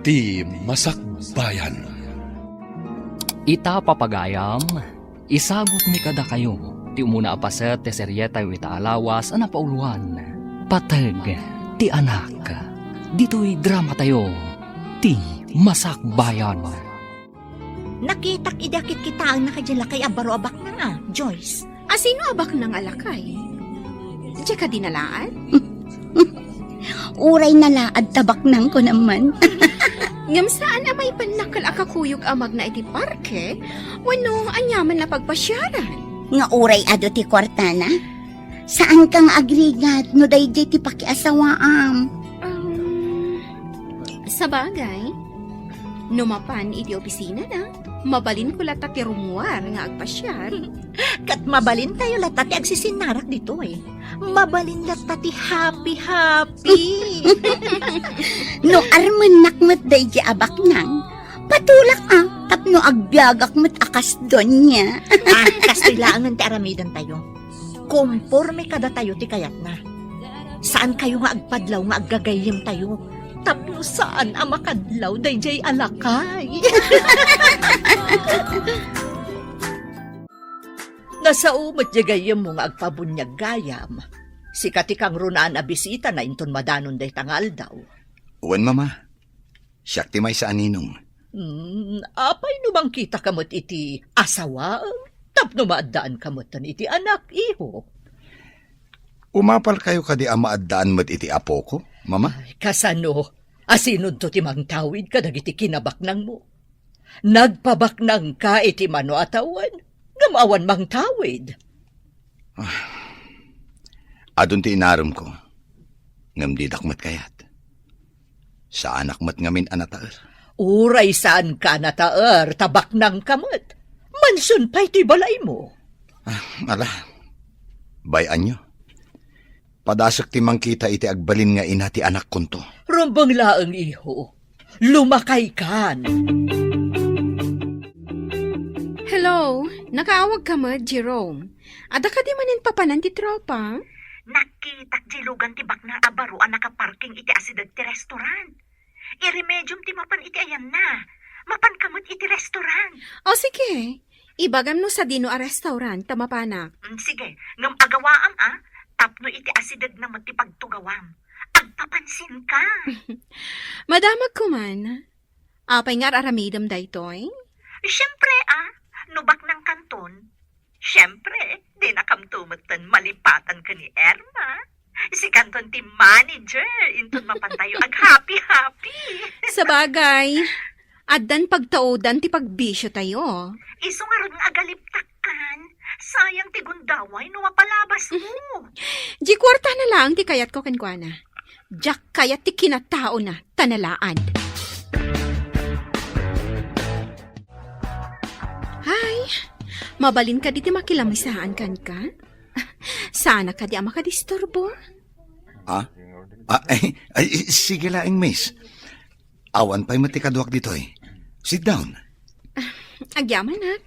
Ti Masakbayan. Ita papagayam, isagot ni kada kayo, ti umuna apaset ti serye tayo ita alawas ana pauluan. Patag, ti anak, dito'y drama tayo, ti Masakbayan. Nakitak idakit kita ang nakadyan kay abaro abak na nga, Joyce. Asino abak ng alakay? Diya ka dinalaan? Uray na laad tabak nang ko naman. Ngam saan amay panakal akakuyog amag na iti parke? Wano anyaman na pagpasyaran? Nga uray ado ti kwartana? Saan kang agrigat no dayjay ti pakiasawaam? Sa bagay, numapan iti opisina na, mabalin ko lata ti rumuar nga agpasyar. Kat mabalin tayo latati agsisinarak dito eh. Mabalin latati happy. No arman nakmat dayjay abak nang. Patulak tapno agbiagak mat akas doon niya. Kastilaangan ti aramidan tayo. Komporme kada tayo ti kayat na. Saan kayo nga agpadlaw nga aggagayem tayo? Tapno saan ang makadlaw dayjay alakay? Nasa umot jagayem mo nga agpabunyag gayam. Si katikang runaan a bisita na inton madanon day tangal daw. Uwan, mama. Siyak ti may sa aninong. Apay numang kita kamot iti asawa? Tapno maadaan kamotan iti anak, iho. Umapal kayo kadi ang maadaan mo't iti apo ko, mama? Ay, kasano, asinod to ti mangtawid kadag iti kinabaknang mo. Nagpabaknang ka iti mano atawan, gamawan mangtawid. Adun ti inarom ko. Ngam di dakmat kayat. Sa anak mat ngamin anataer. Uray saan ka nataer, tabaknang kamot. Mansun pa'y ti balay mo. Ala, bayan nyo. Padasok ti mangkita iti agbalin nga ina ti anak kunto. Rumbang laang iho, lumakay kan. Hello, nakaawag ka mo, Jerome. Ada ka di manin papanan ti tropa? Nakitak jilugan ti bakna abaro ang nakaparking iti asidag ti restaurant. Iremedium ti mapan iti ayan na. Mapan kamot iti restaurant. O sige, ibagam no sa dino a restaurant, tamapanak. Sige, ngam agawaam tapno iti asidag na ti pagtugawam. Agpapansin ka. Madamag ko man. Apay nga aramidam daytoy? Siyempre nubak ng kanton. Siyempre, di nakamtumutan malipatan ka ni Erma. Si kanton ti manager, inton mapantayo ag happy. Sa bagay, addan pagtaudan ti pagbisyo tayo. Iso nga ron nga agaliptakan. Sayang ti gundaway no mapalabas mo. Di kwarta na lang ti kayat ko kenkwana. Diyak kayat ti kinatao na tanalaan. Hay, mabalin ka di ti makilamisaan kan ka? Sana ka di ang makadisturbo. Sige laing, miss. Awan pa'y matikaduak dito eh. Sit down. Agyaman na.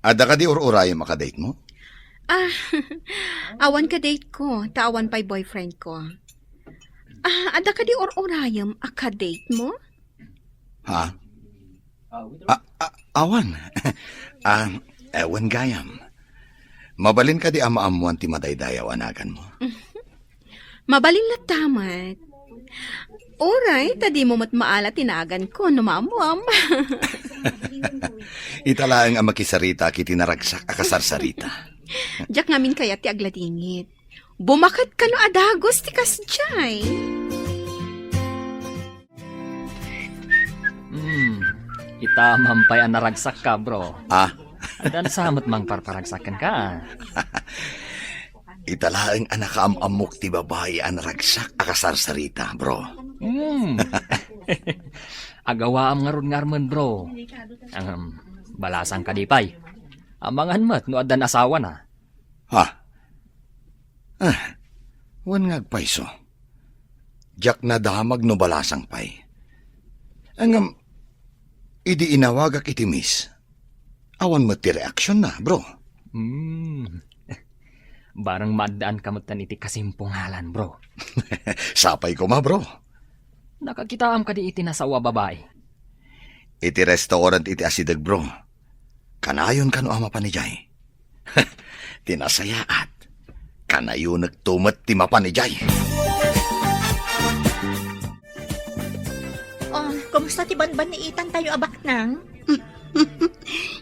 Ada ka di or-uraya makadate mo? Awan ka date ko, tawan pa'y boyfriend ko. Ada ka di or-urayam akadate mo? Ha? Awan. Ewan gayam. Mabalin ka di ama-amuan ti madaydayaw anagan mo. Mabalin na tamat. Oray, tadi mo matmaala tinagan ko, numamuam. Italaang ang makisarita kiti naragsak akasarsarita. Diyak ngamin kaya ti agladingit. Bumakat ka no adagos ti kasjay. Ita mampay ang naragsak ka, bro. Adan samot mang parparagsakan ka. Italaang anak amok ti babae ang naragsak akasarsarita, bro. Agawa am ngarun-ngarman, bro. Ang balasang kadipay. Amangan mat no adan asawa na. Wan ngagpayso. Diyak na damag no balasang pay. Angam, idi inawagak iti miss. Awan mo ti reaksyon na, bro. Barang madaan kamutan iti kasimpungalan, bro. Sapay ko ma, bro. Nakakitaam ka di iti nasawa babae. Iti restaurant iti asidag, bro. Kanayon kano ama pa ni Jay. Tinasayaat. Kanayon nagtumat ti mapa ni Jay. Oh, kumusta ti banban ni Itan tayo abak nang?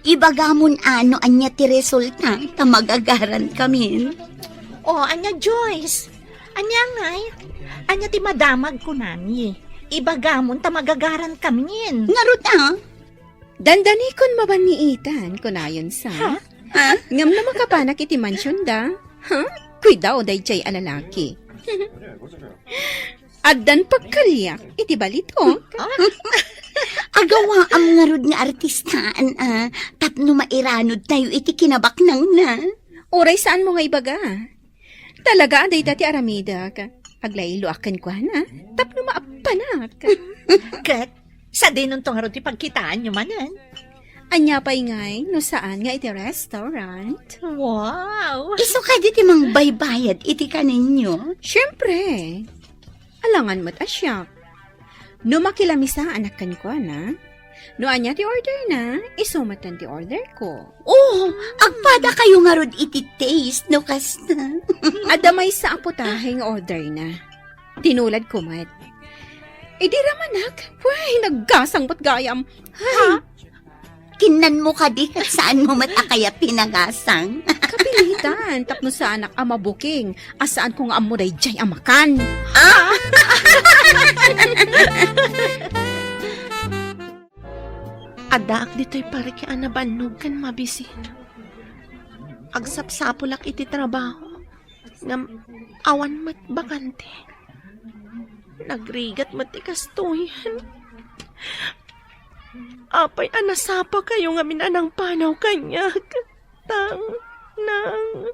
Ibagamon ano anya ti resulta ta magagaran kami. Oh, anya Joyce. Anya ngay. Anya ti madamag ko nami. Ibagamon ta magagaran kami. Ngarod Dandanikon maban ni Itan, kunayon sa. Ha? Ngam na makapanak iti mansyon da. Ha? Kuidaw day jay alalaki. Addan pagkalyak, iti balito. Agawa ang ngarod nga artistaan tapno mairanod tayo iti kinabaknang na. Oray saan mo nga ibaga? Talaga aday dati aramida ka. Aglaylo akan ko na. Tapno maapanak. Kat, sa dinon tong harot ti pagkitaan nyo manan. Anya pa'y ngay, no saan nga iti restaurant? Wow! Iso ka di mang baybayad iti kaninyo. Siyempre. Alangan mo't asyak. No makilamisa anak kan ko na. No anya ti order na, isumatan ti order ko. Oh, agpada kayo ngarod iti taste no kasta. Adamay sa aputaheng order na. Tinulad ko mat. Di ramanak, way, naggasang pat gayam. Hay, Kinan mo ka di kat saan mo matakaya pinagasang. kapilitan, tapno sa anak ama booking, asaan ko nga amuray jay amakan. Adaak dito'y pare kaya nabanog kan mabisi. Agsapsapulak iti trabaho. Ngam awan mat bakante. Nagrigat mat ikastuyan. Apay anasapa kayo nga minanang panaw kanya. Tang, nang.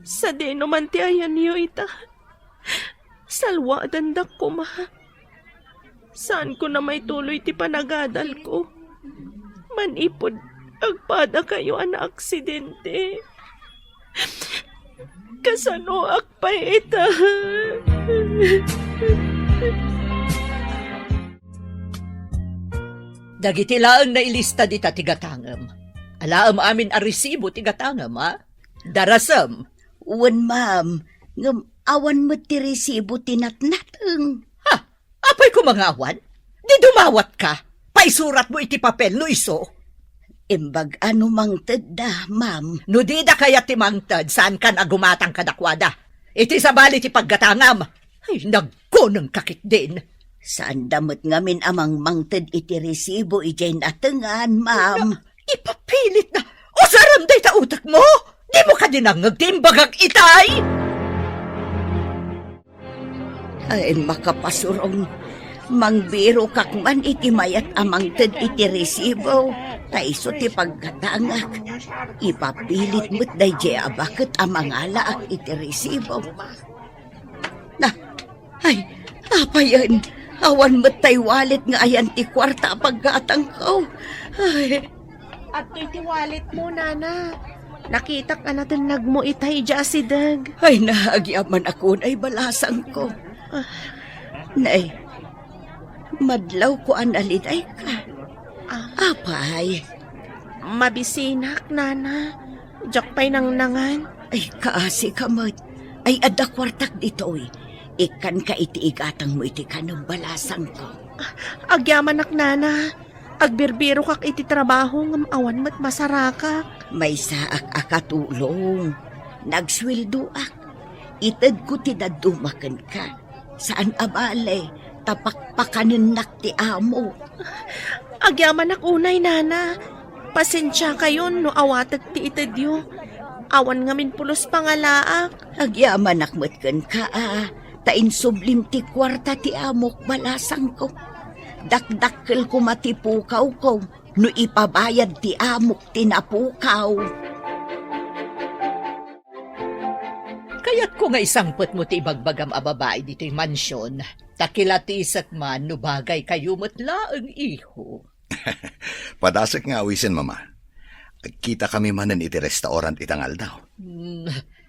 Sa deno man ti ayan niyo ita. Salwa dandak ko ma. Saan ko na may tuloy ti panagadal ko? Manipod, agpada kayo ana aksidente. Kasano akpay ita. Dagiti laeng na ilista di ta tigatangem. Alaam amin a resibo tigatangem, ha? Darasem. Uwan ma'am, ngam awan mo ti resibo tinatnateng. Ha? Apay ko mga awan? Di dumawat ka. Paisurat mo iti papel no iso. Imbag ano mang tedda, ma'am. No di da kaya timangtad saan kan agumatang kadakwada. Iti sabali ti paggatangam. Ay, nagkunang kakit din. Saan damot ngamin amang mangted iti resibo ijay natengan, ma'am. Ipapilit na. O saram day ta utak mo. Di mo ka dinangag timbagag itay. Ay, makapasurong. Mangbiro kakman iti mayat amangted iti resibo. Taiso ti pagkatangak. Ipapilit mo't day jay abakit amang alaak iti resibo. Na, ay, apa yan? Awan mo't tay wallet nga ayan ti kwarta pagkatang ko. Ay, At iti wallet mo, nana. Nakita ka natin nagmo itay dya si Dag. ay naagyaman ako ay balasang ko. Nay, madlaw ko analiday ka. Apay, Mabisinak, nana. Diyak pa'y nangnangan. ay kaasi kamot. Ay ada kwartak ditoy. Ikan ka iti igatang mo iti kanong balasang ko. Agyamanak, nana. Agbirbiro kak iti trabaho ngam awan mat masarakak. May saak akatulong. Nagswildo ak. Itad ko tidadumakan ka. Saan abale? Tapakpakanin nak ti amo. Agyamanak unay, nana. Pasensya kayo no awatag ti itadyo. Awan ngamin pulos pangalaak. Agyaman akmatkan ka Tain sublim ti kwarta ti amok balasang ko. Dakdakkel ko matipukaw ko. No ipabayad ti amok tinapukaw. Kaya't ko nga isangpot mo ti ibagbagam a babae dito'y mansyon. Takilatisak man no bagay kayo matlaang iho. Padasak nga awisin, mama. Kita kami manan iti restaurant itangal daw.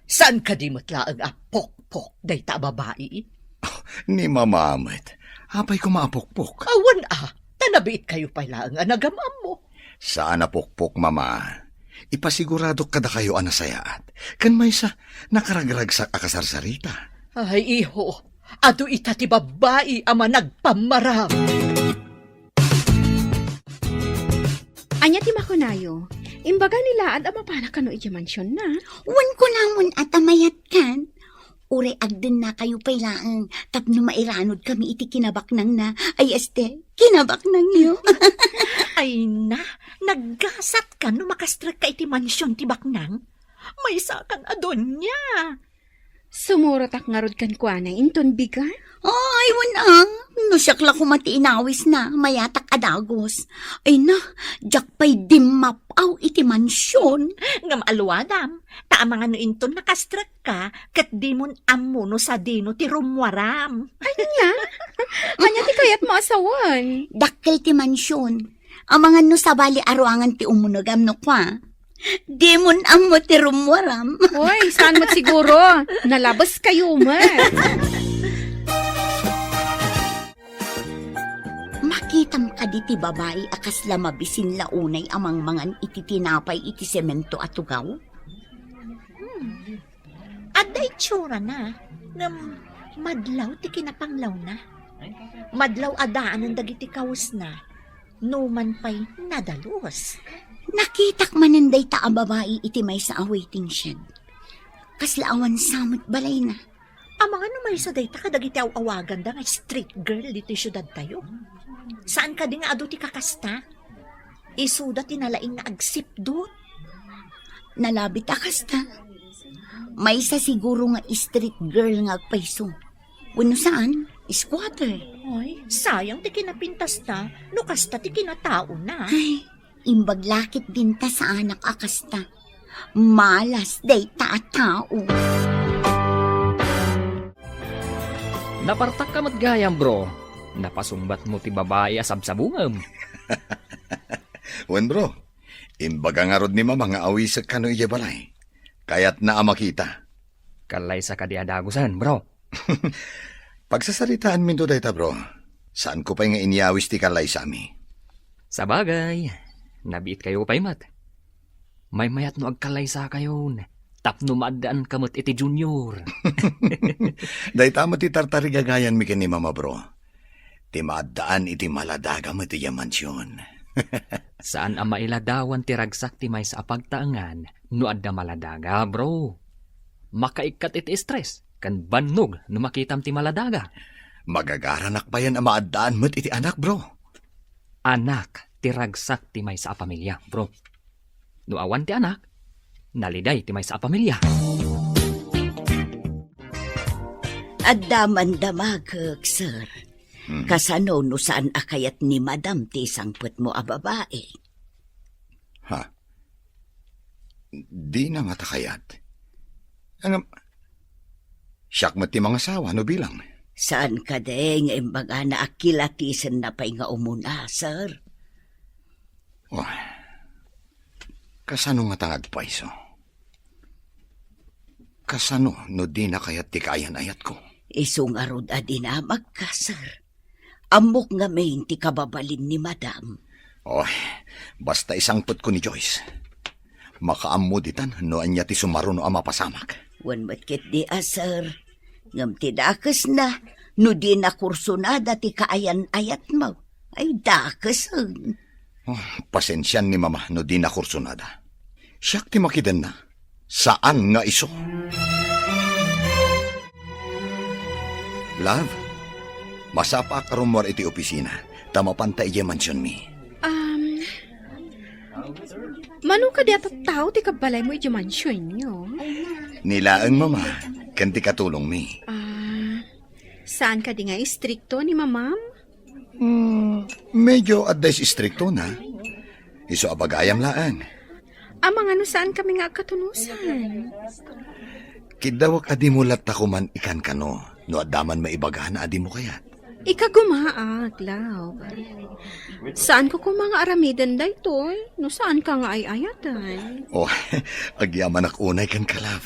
Saan ka di matlaang apok-pok day ta babae? Ni mamamat, apay ko maapokpok. Awan tanabiit kayo pala ang anagamam mo. Saan napokpok, mama? Ipasigurado kada kayo anasayaat. Kan may sa nakaragragsak akasarsarita. Ay, iho, ado ita ti babae ama nagpamaram. Anya ti makunayo. Imbaga nila at amapana kano iti mansyon na. Wan ko namon at amayat kan. Ure agden na kayo pailaan. Tapno mairanod kami iti kinabaknang na. Ay este, kinabaknang niyo. Ay na, naggasat ka no makastrak ka iti mansyon ti baknang. May sakang adon niya. Sumuratak nga rod kan kwa na inton biga. Ay, wanang. No siyakla ko matiinawis na. Mayatak adagos. Ay na, jakpay dimapaw iti mansyon. Ngam alwadam, taamangan no inton nakastrak ka, kat di mon ammo no sa dino ti rumwaram. Anya ti kayat mo asawan. Dakkel ti mansyon. Amangan no sa bali aruangan ti umunogam no kwa. Demon ang mo ti rumwaram. Hoy, saan mo't siguro? Nalabas kayo mo. Makitam ka di ti babae akas lamabisin launay amang mangan iti tinapay iti semento at tugaw. Aday tsura na, ngam madlaw ti kinapanglaw na. Madlaw adaan ang dagiti kawas na, numan pa'y nadalos. Nakitak mananday ta ang babae iti may sa awaiting shed. Kaslaawan samot balay na. Amang ano may sa dayta kadagiti awagan da nga street girl dito syudad tayo. Saan ka di nga ado ti kakasta? Isuda tinalaing nga agsipdot. Nalabit akas ta. May sa siguro nga street girl nga agpaiso. Wano saan? Squatter. Ay, sayang ti kinapintas na, no kasta ti kinatao na. Ay, imbaglakit din ta sa anak akasta. Malas day ta at tao. Napartak ka matgayam, bro. Napasumbat mo ti babae asabsabungam. Wen bro, imbaga nga rod ni mama nga awisag ka no iya balay. Kaya't na makita. Kalay sa kadiadagusan, bro. Pagsasalitaan minto dayta bro, saan ko pa nga inyawis ti kalay sa ami? Sa bagay, nabiit kayo pa'y mat. May mayat no agkalay sa kayon. Tapno maadaan kamot iti junior. Dayta mo ti tartarigagayan mi ken ni mama bro. Ti maadaan iti maladaga mo ti mansyon. Saan ang mailadawan ti ragsak ti may sa apagtaangan no adda maladaga, bro? Makaikat iti stress, kan bannog no makitam ti maladaga. Magagaranak pa yan ang maadaan mo't iti anak, bro. Anak, ti ragsak ti may sa pamilya, bro. No awan ti anak, naliday ti may sa pamilya. Adaman damagag, sir. Kasano no saan akayat ni madam ti sangput mo a babae? Ha? Di na matakayat. Ano? Siyak mo ti mga sawa, no bilang? Saan ka deng imbaga na akilatisan na pa'y nga umuna, sir? Oh, kasano nga tangag pa iso? Kasano no di na kayat ti kayan-ayat ko? Isong arod adinamag ka, sir. Amok nga may ti kababalin ni madam. Oh, basta isangpot ko ni Joyce. Makaamuditan no anya ti sumaro no amapasamak. Wan matkit di sir. Ngam ti dakas na, no di na kursunada ti kaayan-ayat mo. Ay dakas. Oh, pasensyan ni mama no di na kursunada. Siyak ti makidan na. Saan nga iso? Love, masapa ka rumor iti opisina. Tamapanta iya mansyon mi. Mano ka di at tao ti kabalay mo iti mansyon nyo? Nilaang mama, kanti katulong mi. Saan ka di nga istrikto ni mamam? Medyo advice stricto na. Iso abagayam laan. Amang ano saan kami nga katunusan? Kidawak adi mo lat man ikan kano, no adaman maibaga na adi mo kayat. Ikagumaak, love. Saan ko kung mga aramidan day toy? No saan ka nga ay ayatan? Oh, agyaman ak unay kan kalab.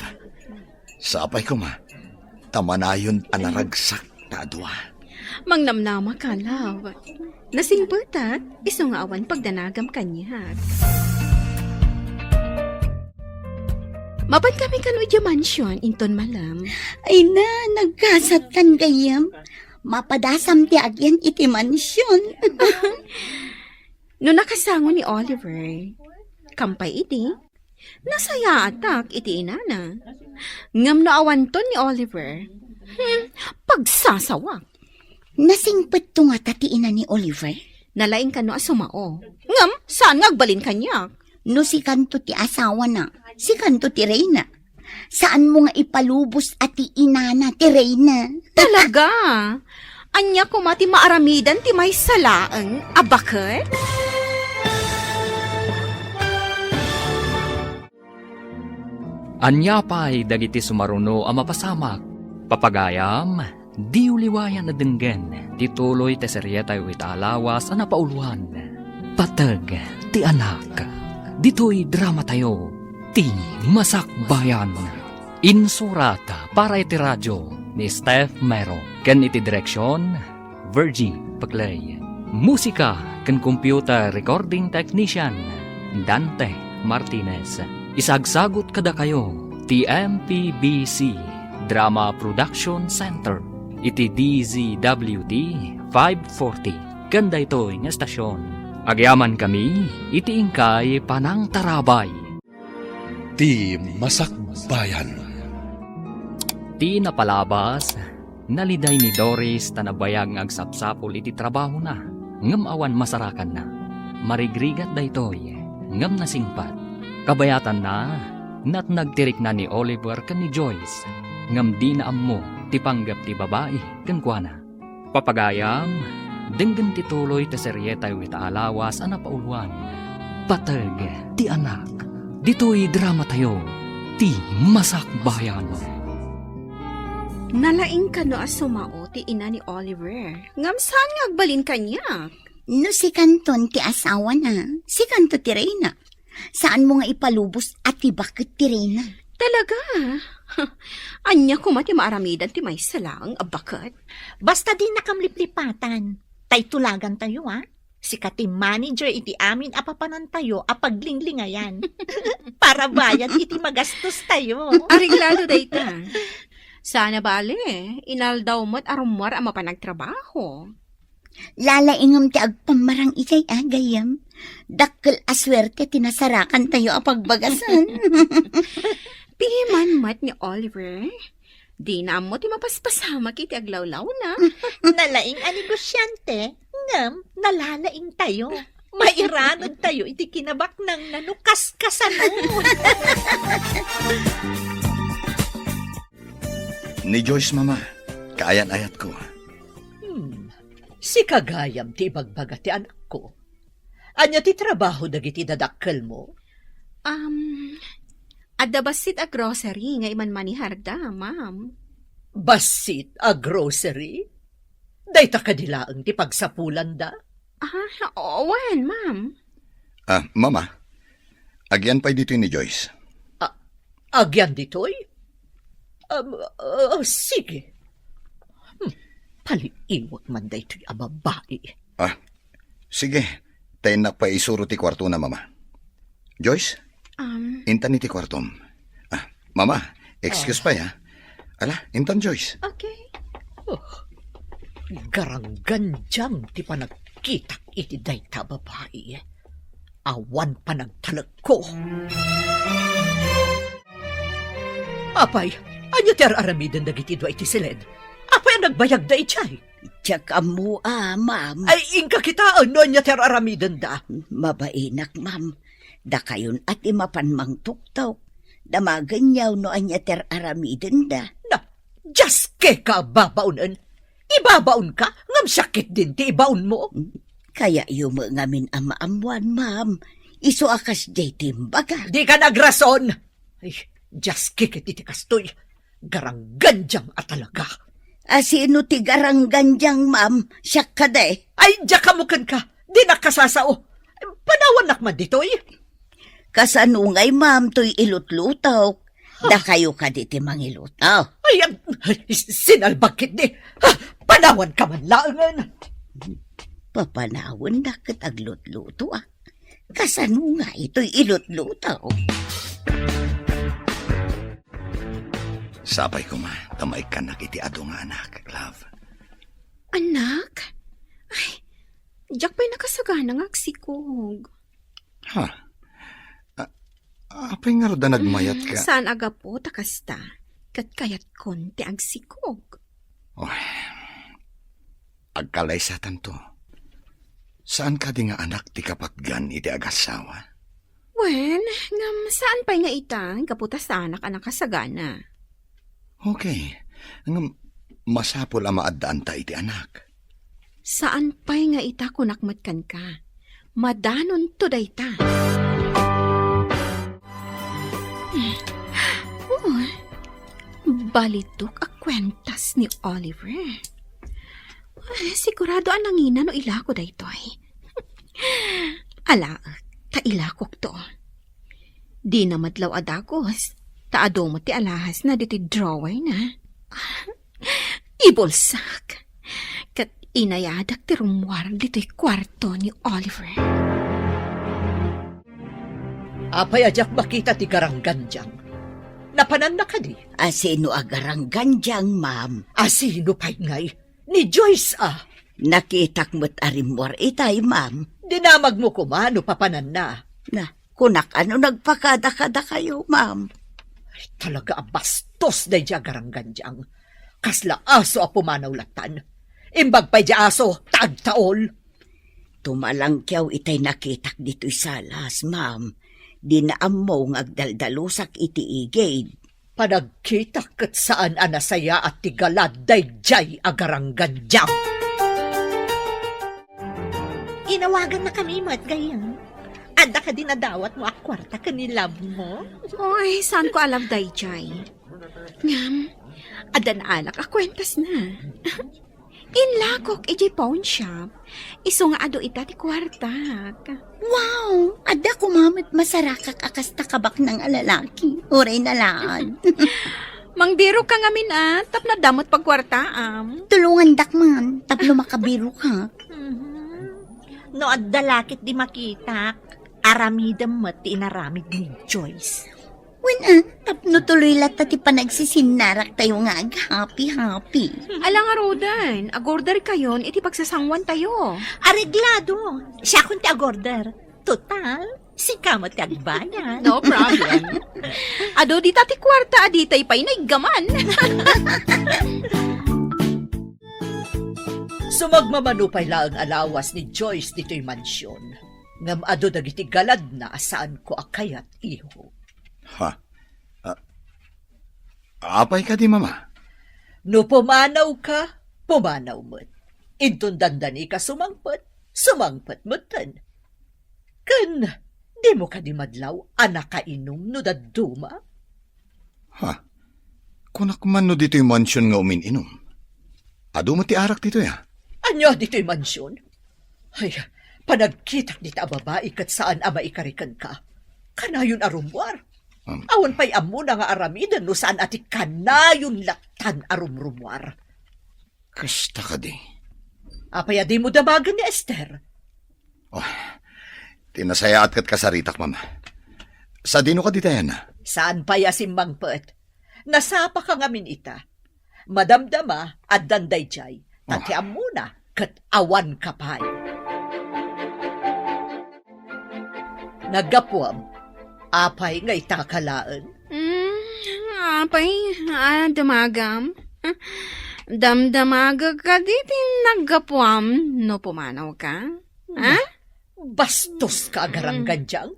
Sapay ko ma, tamanayon anaragsak ta adwa. Mangnamnama ka, love. Nasingbutat, iso nga awan pagdanagam kanya. Mapan kami kan udya mansion, inton malam. Ay na, nagkasatan gayam. Mapadasam ti agyan iti mansyon. No nakasango ni Oliver, kampay iti, nasaya atak iti inana. Ngam no awanton ni Oliver, pagsasawak. Nasingpet to nga tatiin ni Oliver. Nalaing ka no asumao. Ngam, saan nga agbalin kanya? No si kanto ti asawa na, si kanto ti Reyna. Saan mo nga ipalubos at ti inana ti Reyna? Talaga? Anya ko mati maaramidan ti may salaang abakit? Anya pa'y dagiti sumaruno ang mapasamak. Papagayam, di uliwayan na denggen, tituloy te seryetay wit alawas ang napauluan. Patag, ti anak, dito'y drama tayo, ti masakbayan. Insurata para iti radyo ni Steph Mero. Ken iti direksyon, Virgie Paclay. Musika ken computer recording technician, Dante Martinez. Isagsagot kada kayo, TMPBC Drama Production Center. Iti DZWD 540. Ganda ito nga estasyon. Agyaman kami, iti ingkay panang tarabay. Ti Masakbayan. Ti napalabas, naliday ni Doris tanabayag ng agsapsapol iti trabaho na. Ngam awan masarakan na. Marigrigat da ito'y, ngam nasingpat. Kabayatan na, nat nagtirik na ni Oliver kan ni Joyce. Ngam di na ammo, ti panggap ti babae, kan kuana. Papagayam, denggan tituloy ti seryetay wita alawas ang napauluan. Patag, ti anak, dito'y drama tayo, ti masakbayan. Nalaing ka no asumao ti ina ni Oliver. Ngam saan nga agbalin kanya? No si kanton ti asawa na, si kanto ti Reyna. Saan mo nga ipalubos at ti bakit ti Reyna? Talaga? Anya ko mati maaramidan ti may salang abakit? Basta di nakamliplipatan. Tay tulagan tayo, ha? Si kati manager iti amin apapanan tayo apaglinglingayan. Para bayan iti magastos tayo. Ariglado dayta. Sana bale, inaldaw mo't arumwar ang mapanagtrabaho. Lalaingam ti agpamarang itay agayam. Dakkel aswerte tinasarakan tayo apagbagasan. Pihiman mat ni Oliver. Di na mo ti mapaspasamak iti aglawlaw na. Nalaing a negosyante, ngam nalalaing tayo. Mairanod tayo iti kinabak ng nanukas-kasano. Ni Joyce, mama, kaayan-ayat ko. Si kagayam ti bagbaga ti anak ko. Anya ti trabaho dagiti dadakkel mo? Adda basit a grocery nga iman maniharda, ma'am. Basit a grocery? Dayta kadilaang ti pagsapulan da? Owen, ma'am. Mama, agyan pa'y dito ni Joyce. Agyan ditoy? Sige. Paliiwag man daytoy a babae. Sige, tayo na pa isuro ti kwarto na, mama. Joyce, intan ni ti kwartom. Mama, excuse pa ya. Ala, intan Joyce. Okay. Garanggan diyang ti panagkitak iti dayta babae. Awan panagtalag ko. Apay, anya ti aramidan dagiti dua iti silid. Apay ang nagbayag da itchay. Tsaka mo ma'am. Ay, ingka kita ano anya ti aramidan da. Mabainak, ma'am. Da kayon at imapanmang tuktok. Damaganyaw no anya ter aramiden da. Na, just ka babaunan. Ibabaon ka, ngam sakit din ti ibaon mo. Kaya ngamin amaamuan, ma'am. Iso akas jay timbaga. Di ka nagrason. Ay, just kikit iti kastoy. Garanggan diyang at talaga. Asino ti garangganjang, ma'am? Siya ka de. Ay, diya kamukan ka. Di nakasasao. Panawan nakman ditoy. Kasanungay, ma'am, to'y ilutlutaw. Da kayo ka di ti mangilutaw. Ay, sinalbakit ni. Ha, panawan ka man laangan. Papanawon na kat aglutluto ah. Kasanungay to'y ilutlutaw. Sabay ko ma, tamay ka nakiti ato nga anak, love. Anak? Ay, Jack pa'y nakasagana nga agsikog. Ha? Apay nga ro da nagmayat ka? Saan aga po takasta? Kat kayat konti agsikog. Oh, agkalay sa tanto. Saan ka di nga anak ti kapatgan iti agasawa? Well, ngam saan pa'y nga itang kaputas sa anak kasagana? Okay. Masapol ang maadaan ta iti anak. Saan pa'y nga ita kunakmatkan ka? Madanon to day ta. Oh, balitok a kwentas ni Oliver. Sigurado ang nangina no ilako daytoy. Ala, tailakok to. Di na madlaw adagos. Taado mo ti alahas na diti drawer na. Ibulsak. Kat inayadak ti rumwar diti kwarto ni Oliver. Apay ajak makita ti garangganjang. Napanan na ka di. Asino agarangganjang, ma'am? Asino pa'y ngay? Ni Joyce ah. Nakitak mo't arimwar itay, ma'am. Dinamag mo kumano papanan na. Na, kunak ano nagpakada-kada kayo, ma'am? Ay, talaga bastos na dya garangganjang. Kasla aso a pumanawlatan. Imbag pa'y dya aso, tagtaol. Tumalang kyaw itay nakitak dito'y salas, ma'am. Di na ammo ngagdaldalusak iti igid. Panagkita kat saan anasaya at tigalad dayjay agarangganjang. Inawagan na kami, mat gayang. Anda ka din nadawat mo akwarta ka ni love mo? Oy, saan ko alam dayjay? Ngam, adan alak akwentas na. Inlakok iji pawn shop. Iso nga ado ita ti kwartak. Wow! Ada kumamit masarakak akasta kabak ng alalaki. Uray na laan. Mangbiro ka ngamin tap na damot pagkwartaam. Tulungan dakman, taplo makabiro ka. No, at dalakit di makita. Aramidam mo ti inaramid ni Joyce. Tapno tuloy lata ti panagsisinarak tayo nga happy. Alang arodan, agorder kayon, iti pagsasangwan tayo. Areglado. Siya kun ti agorder. Total, si kamot ti agbayan. No problem. Ado di tati kwarta, aditay pa'y naigaman. Sumagmamanupay laang alawas ni Joyce dito'y mansyon. Ngam ado dagiti galad na asaan ko akayat iho. Ha? Apay ka di, mama? No pumanaw ka, pumanaw mo't. Intun dandani ka sumangpet mo't. Kan, di mo ka di madlaw, anak ka inom no daduma. Ha? Kunak man no dito'y mansyon nga umin-inom. Ado mo ti arak dito ya? Anya dito'y mansyon? Ay, panagkitak dita a babae kat saan ama ikarikan ka. Kanayon arumwar. Awan pa'y amo na nga aramidan no saan ati kanayon latan arumrumwar. Kasta ka di. Apaya di mo damagan ni Esther. Oh, tinasaya at kat kasaritak, mama. Sa dino ka di tayo na? Saan pa'y asimbangpet? Nasapa ka ngamin ita. Madamdama at danday jay. Tati amo na kat awan ka pa'y. Nagapuam. Apay nga itakalaan. Apay, damagam. Damdamaga ka diti naggapuam no pumanaw ka. Ha? Bastos ka agarangganjang.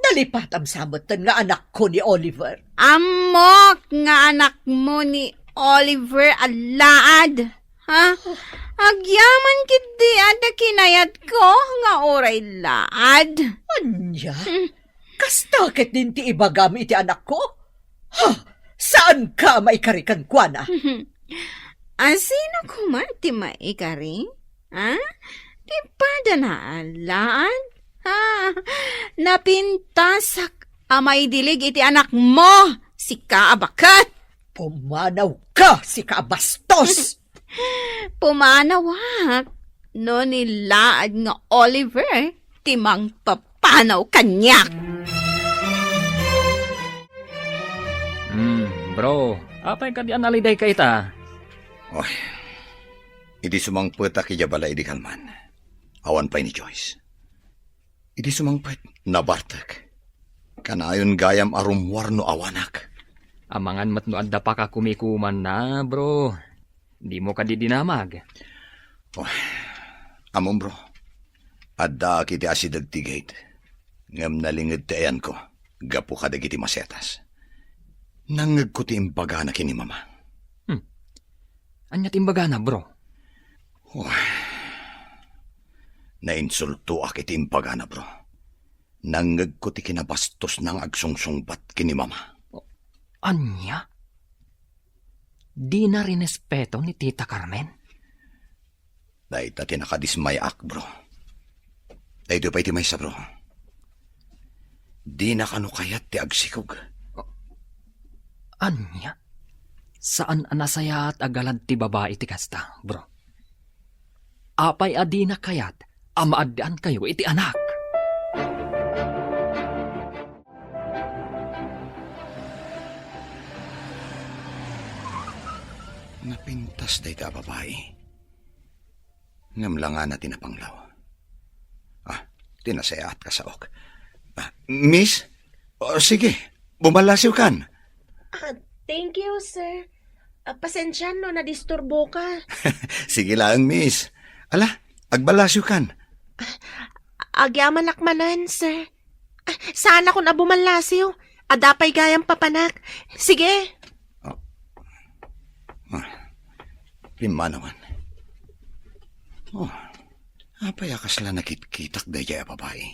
Nalipatam samutan nga anak ko ni Oliver. Amok nga anak mo ni Oliver alaad. Ha? Agyaman kiti ada kinayat ko nga oray laad. Anya? Kastakit din ti ibagami iti anak ko? Ha? Saan ka maikarikan kwa na? Sino kuma ti maikari? Ha? Di pa danaalaan? Ha? Napintasak amay dilig iti anak mo, si Kaabakat. Pumanaw ka, si Kabastos! Pumanawak, no nilaad nga Oliver, timang papanaw kanyak. Bro, apay ka di analiday ka ita? Oy, idi sumangpet aki bala idi kalman. Awan pa ni Joyce. Idi sumangpet nabartek. Kanayon gayam arumwar no awanak. Amangan mat no adda pa ka kumikuman na, bro. Di mo ka di dinamag. Amon bro, adda kiti asidag tigate. Ngam nalingid tayan ko, gapu ka dagiti masetas. Nangag ko ti imbaga na kini mama. Anya timbaga na, bro? Nainsulto ak iti imbaga na bro. Nangag ko ti kinabastos ng agsungsungbat kini mama. Anya? Di na rinespeto ni Tita Carmen? Dahil tati nakadismayak bro. Dahil pa iti may sa bro. Di na kanukayat ti agsikog. Anya? Saan anasaya at agalad ti babae ti kasta, bro? Apay adi na kayat, amaadaan kayo iti anak. Napintas day ta babae. Ngamlangan na tinapanglaw. Tinasayat ka sa ok. Miss? Sige, bumalasiw kan. Thank you, sir. Pasensya no, nadisturbo ka. Sige lang, miss. Ala, agbalasyo kan. Agyaman akmanan, sir. Sana ko na bumalasiw. Adapay gayang papanak. Sige. Pima naman. Apay akas la nakitkitak daya babae.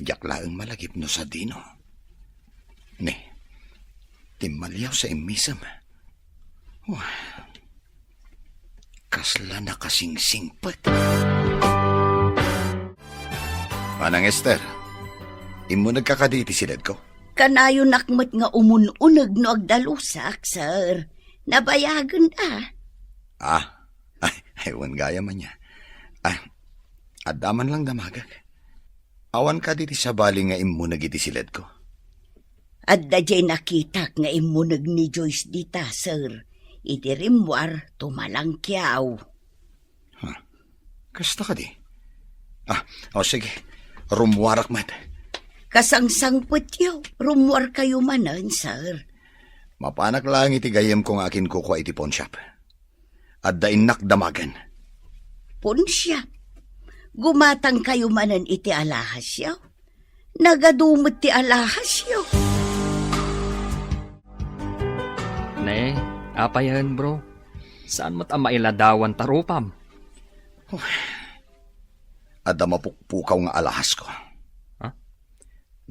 Diyak laang malagip no sa dino. Ne. Timalyaw sa imisam. Kasla na kasingsingpat. Manang Esther, imo nagkakaditi silad ko? Kanayon nakmat nga umununag no agdalusak, sir. Nabayagan ta. Ewan gaya man niya. Adaman lang damagag. Awan ka diti sa bali nga imo nagiti silad ko. At dajay nakitak nga imunag ni Joyce dita, sir. Iti rimwar, tumalangkyaw. Kasta ka di? Sige. Rumwarak mat. Kasangsangput yaw, rumwar kayo manan, sir. Mapanak lang iti gayam kong akin kukuha iti pawn shop. At dainak damagan. Punsya. Gumatang kayo manan iti alahas yaw. Nagadumot ti alahas yaw. Ne, apayan, bro. Saan mo't mailadawan tarupam? Adda mapukpukaw nga alahas ko. Ha?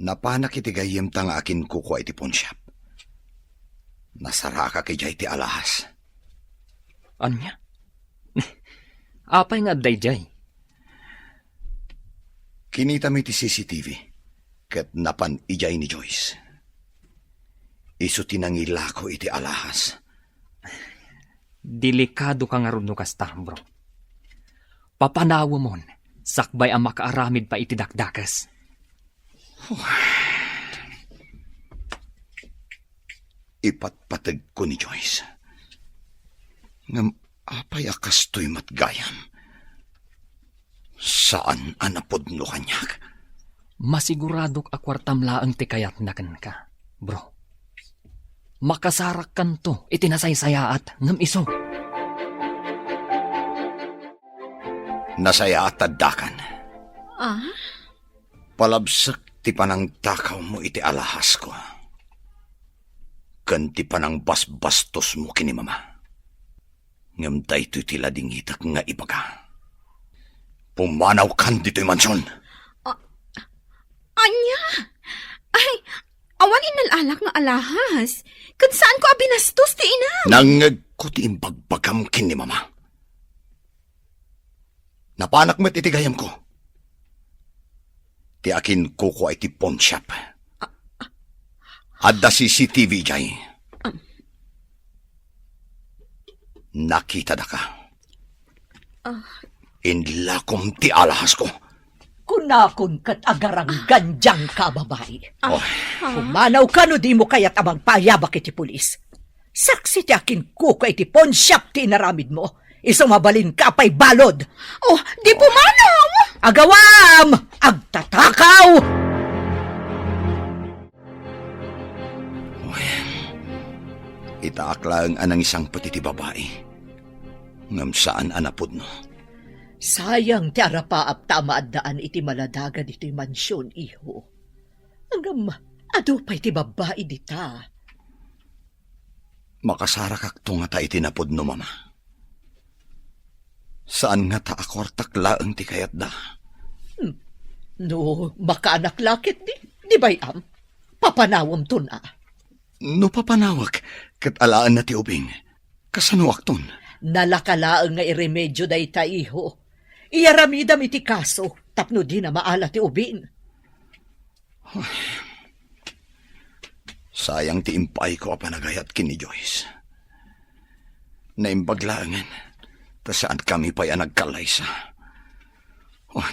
Napanak iti gayam tang akin kukuha iti pawn shop. Nasara ka kay jay ti alahas. Anya? Apay nga dayjay. Kinita mi ti CCTV. Ket napan ijay ni Joyce. Isu tinangila ko iti alahas. Delikado ka nga ron no kasta, bro. Papanawa mon, sakbay ang makaaramid pa iti dakdakas. Ipatpatag ko ni Joyce. Ngam apay akastoy matgayam. Saan anapod no kanyak? Masiguradok akwartam laang ti kayat na ka, bro. Makasarak kanto itinasaysayaat ngam iso. Nasaya at tadakan. Ah? Palabsak ti panang takaw mo iti alahas ko. Kanti panang basbastos mo kini mama. Ngam daytoy ti ladingitak nga ibaga. Pumanaw kan dito'y mansyon. Anya? Awan inalalak nga alahas. Kan saan ko abinastos ti ina? Nangag ko ti imbagbagam kin ni mama. Napanak mo't itigayam ko. Ti akin kuko ay ti pawn shop. Adda CCTV jay. Nakita da ka. Inlakom ti alahas ko. Kunakon kat agarang ganjang ka, babae. Oh, Kumanaw ka no di mo kaya't amang payabak iti pulis. Saksi ti akin kuko iti pawn shop ti inaramid mo. Isang mabalin ka pa'y balod. Oh, di pumanaw! Agawam! Agtatakaw! itaakla ang anang isang patiti babae. Ngam saan anapod no? Sayang ti arapaap tama at daan iti maladagan iti mansyon, iho. Hanggang ado pa iti babae dita. Makasara kak nga ta iti napod no, mama. Saan nga ta akwartaklaang ti kayat da? No, makaanak lakit di bayam? Papanawam to na. No papanawak, kat alaan na ti ubing. Kasanuak ton? Nalakalaang nga iremedyo da ita, iho. Iyaramidam iti kaso, tapno di na maala ti ubin. Sayang ti impay ko apanagayat kin ni Joyce. Naimbaglaangan, ta saan kami pa'y nagkalaysa.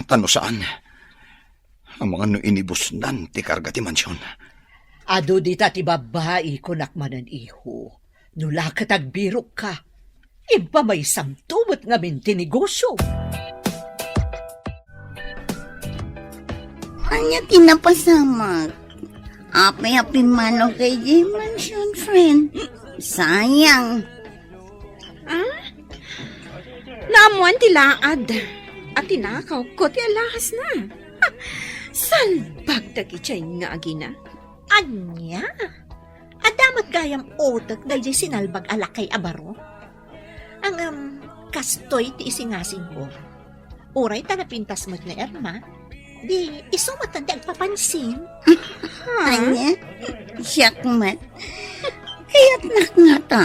Tano saan? Ang mga no inibusnan ti karga ti mansyon. Ado dita ti babae kunakmanan, iho. Nulakat agbirok ka. Impa may samtumot nga minti negosyo. Anya tinapasamak. Api-api manong kay J Mansion, friend. Sayang. Namuan ti laad. At tinakaw ko ti alahas na. Ha, salbag dagi chay nga agina. Anya? Adamat gayam otak na di sinalbag alakay abaro. Ang kastoy ti isingasing ko. Uray ta napintas mo't na Erma. Di isumatan di agpapansin. Anya? Siyakmat. Kaya't nakngata.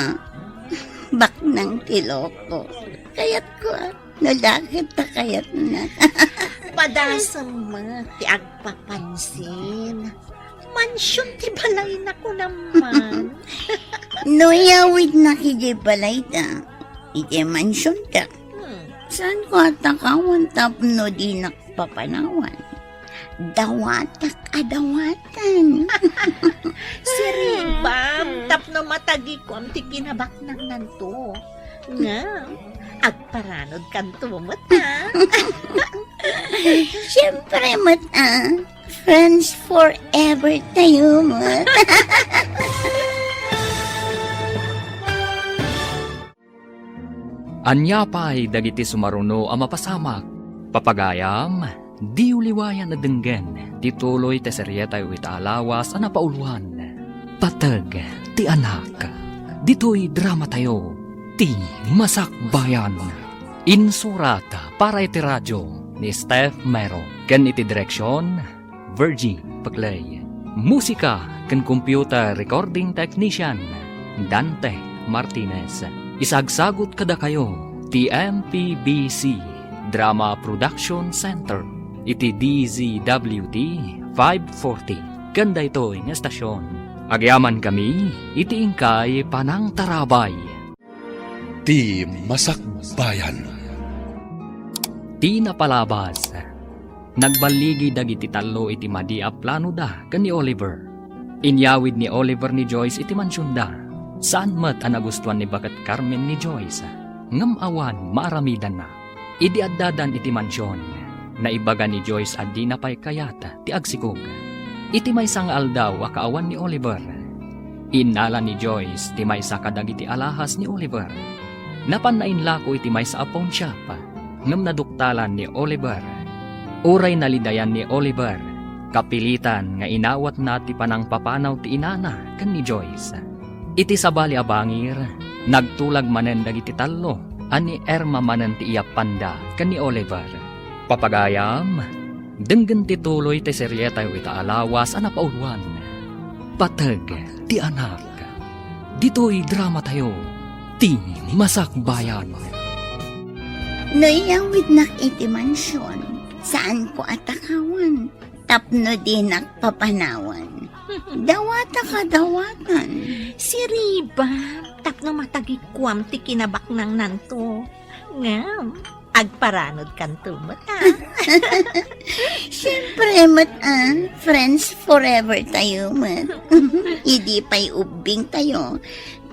Bak ng tiloko. Kaya't ko, nalakit ta kaya't na. Padasam mo ti agpapansin. Mansyon ti balay na ko naman. Noyawid na kiji balay ta. Iti mansyon ta. Saan ko atakawan tapno di nakpapanawan? Dawatak adawatan. Siribam, tapno matagi ko am ti kinabak ng nanto. Nga, agparanod kan tumot ha. Siyempre, friends forever tayo, mat. Anya pa'y dagiti sumaruno ang mapasamak. Papagayam, di uliwayan na denggen, tituloy te seryetay wita alawas ang napauluan. Patag, ti anak, dito'y drama tayo, ti masakbayan. Insurata para iti radyo ni Steph Mero. Ken iti direksyon, Virgie Paglay. Musika ken computer recording technician, Dante Martinez. Isagsagot kada kayo, TMPBC Drama Production Center, iti DZWT 540. Ganda ito ng estasyon. Agyaman kami, iti ingkay panang tarabay. Ti Masakbayan. Ti napalabas. Nagbaligi dagiti talo iti madia plano da kan ni Oliver. Inyawid ni Oliver ni Joyce iti mansyon da. Saan mat ang nagustuhan ni Bakat Carmen ni Joyce? Ngam awan maaramidan na. Idi addadan iti mansyon. Naibaga ni Joyce addi na pa'y kayata ti agsikog. Iti may sang aldaw akaawan ni Oliver. Inala ni Joyce ti may sa kadagiti alahas ni Oliver. Napanain lako iti may sa pawn shop. Ngam naduktalan ni Oliver. Uray nalidayan ni Oliver. Kapilitan nga inawat na ti panang papanaw ti inana kan ni Joyce. Iti sabali abangir, nagtulag manen dagiti talo, ani Erma manen ti iyapanda kan ni Oliver. Papagayam, denggen tituloy ti seryeta ita alawas ang napauluan. Patag ti anak, dito'y drama tayo, ti masakbayan. Noyawid nak iti mansyon, saan ko atakawan, tapno din nakpapanawan. Dawata ka dawatan. Si Riba, tapno matagikwam ti kinabak ng nanto. Ngam, agparanod kanto mata. Siyempre, friends forever tayo, Idi pa'y ubing tayo.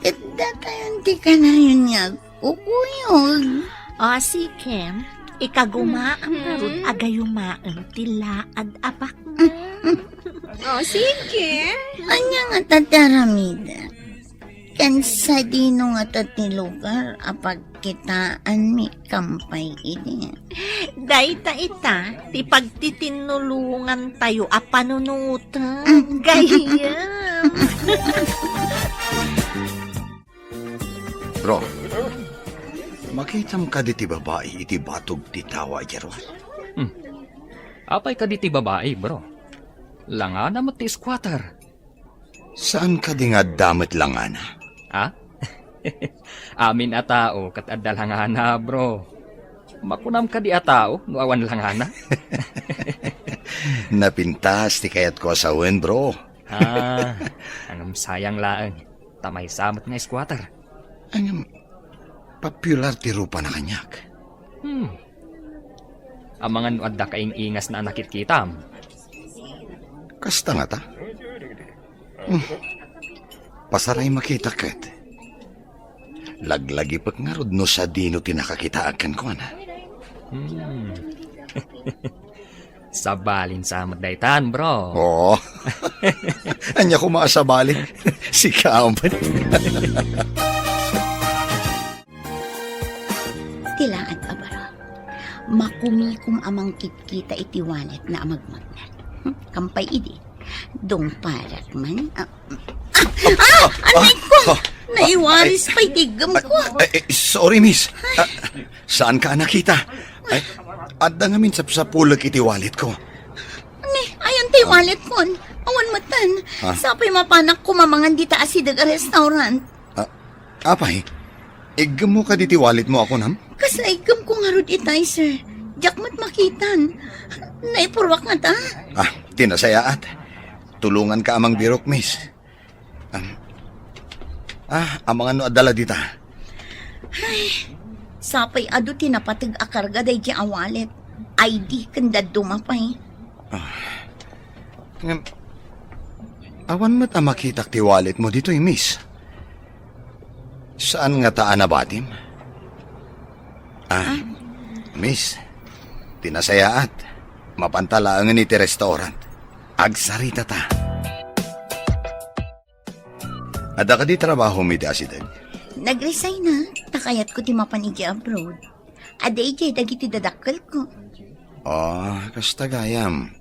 Ganda tayo, di ka na yun nga kukuyog. O sige, ikagumaan narod agayumaan tilaad apak na. O, sige. Anya nga tataramida. Kansa dino nga ti lugar apag kitaan mi kampay ini. Dayta ita, ti pagtitinulungan tayo a panunutan. Gayam. Bro, makitam ka di ti babae iti batog ti tawa jero. Apay ka di ti babae, bro. Langana mo ti squatter. Saan ka di nga damit langana? Ha? Amin a tao kat adalhangana, bro. Makunam ka di a tao, no awan langana. Napintas ti kayat ko asawen, bro. Anong sayang laang. Tamay samot nga squatter. Anyam, popular ti rupa na kanyak. Ang mga nuadda kaing ingas na nakitkitam. Kasta nga ta? Pasaray makita kat. Laglagi pat nga rod no sa dino tinakakitaakan ko na. Sabalin sa daytan, bro. Oo. Anya ko maasabalik. Si Kaampan. Tilaan abara. Makumikum amang kitkita iti walet na amagmagnan. Kampay idi. Dong parak man. Anay ko! Naiwaris pa'y tigam ko. Sorry, miss. Saan ka nakita? Adda nga min sa pulag iti wallet ko. Ayan tayo walet ko. Awan matan. Sapay mapanak ko mamangan di taas si daga restaurant. Apay, igam mo ka diti wallet mo ako nam? Kasaigam ko nga rod itay, sir. Diyak mat makitan. Naipurwak nga ta. Tinasayaat. Tulungan ka amang birok, miss. Ang mga no adala dita. Sapay ado tinapatag akarga day di awalet. ID kanda dumapay. Awan mo't makitak ti wallet mo dito, miss. Saan nga taan na batim? Miss, tinasayaat. Mapantalaangan iti restaurant. Agsarita ta. Ada ka di trabaho mi di asidag? Nag-resign na. Takayat ko ti mapanigi abroad. Aday jay dagiti dadakkel ko. Kasta gayam.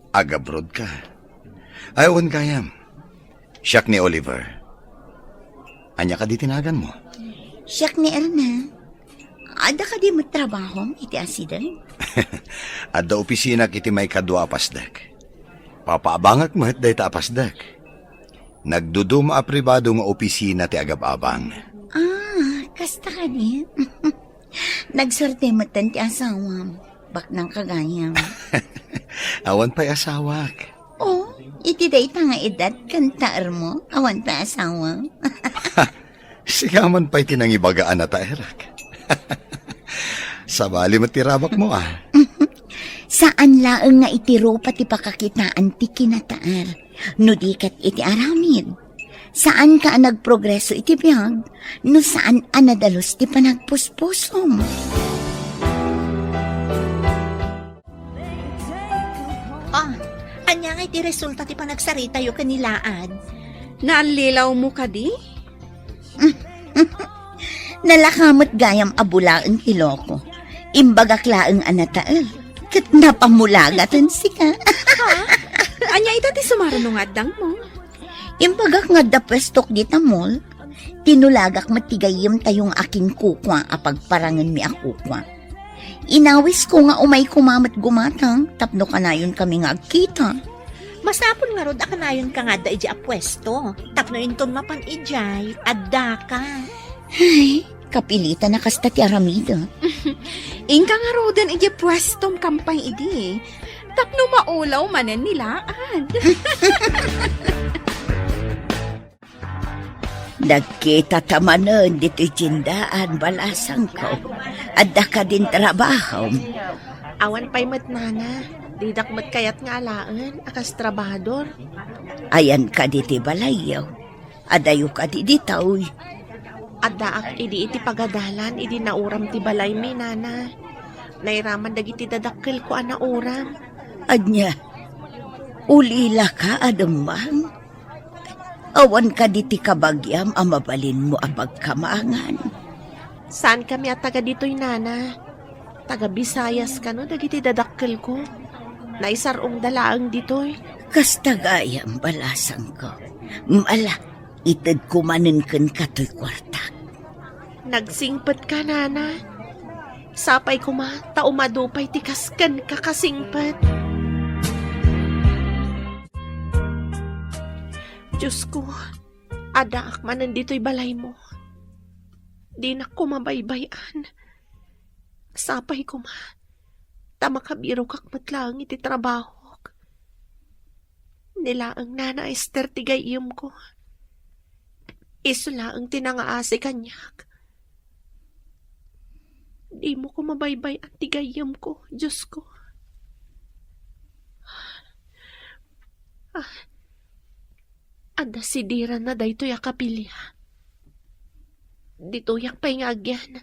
Ag-abroad ka. Ayawan gayam. Siyak ni Oliver. Anya ka di tinagan mo? Siyak ni Erna. Ada ka di matrabaho iti asidag? Ada opisina kiti may kadwa apasdak. Papaabangak mo day ta apasdak. Nagduduma a pribado nga opisina ti agab-abang. Kasta ka di. Nagsorte mo ti asawam. Bak ng kagayam. Awan pa'y asawak. Iti day ta nga edad kantaar mo. Awan pa asawa. Sigaman pa'y tinangibagaan na taerak. Sabali mo tirabak mo Saan laeng nga itiro pati pakakitaan ti kinataar. No di kat iti aramid. Saan ka nagprogreso iti biyag? No saan anadalos ti panagpuspusom? Anya nga iti resulta ti panagsarita yo kanilaan. Naanlilaw mo ka di? Nalakamot gayam abulaang kiloko. Imbagak laeng anataal. Kat napamulagatan sika. Anya ita ti sumarunong adang mo. Imbagak nga da pwestok di tamol. Tinulagak matigayim tayong aking kukwa apag parangan mi akukwa. Inawis ko nga umay kumamat gumatang tapno kanayon kami nga agkita. Masapon nga rod akanayon ka nga da iji apwesto. Tapno inton mapan ijay, adda ka. Ay, kapilitan na kasta ti Aramida. Ingka nga rodan iti pwestom kampay idi. Tapno maulaw manen nilaan. Nagkita tamanon dito jindaan balasang ko. Adda ka din trabaho. Awan pa'y mat nana. Didak mat kayat nga alaan, akas trabador. Ayan ka diti balayaw. Adayo ka di ditaw. Adaak idi iti pagadalan, idi nauram ti balay mi nana. Nairaman dagiti dadakkel ko ana uram. Anya, ulila ka adamang. Awan ka diti kabagyam amabalin mo apagkamangan. Saan kami at taga dito'y nana? Taga Visayas ka no, dagiti dadakkel ko. Naisarong dalaang dito'y. Kastagayam balasang ko. Mala, itad kumanin kan kato'y kwartak. Nagsingpet ka nana. Sapay ko ma, taumadupay ti kaskan kakasingpet. Diyos ko, adaak man nandito'y balay mo. Di na ko mabaybayan. Sapay ko ma, tamakabiro kakmatlang iti trabaho. Nila ang nana Esther tigayim ko. Isula ang tinangaasi kanyak. Di mo ko mabaybay ang tigayim ko, Diyos ko. Ada sidiran na dayto ya kapilya. Dito yak pa'y nga agyan.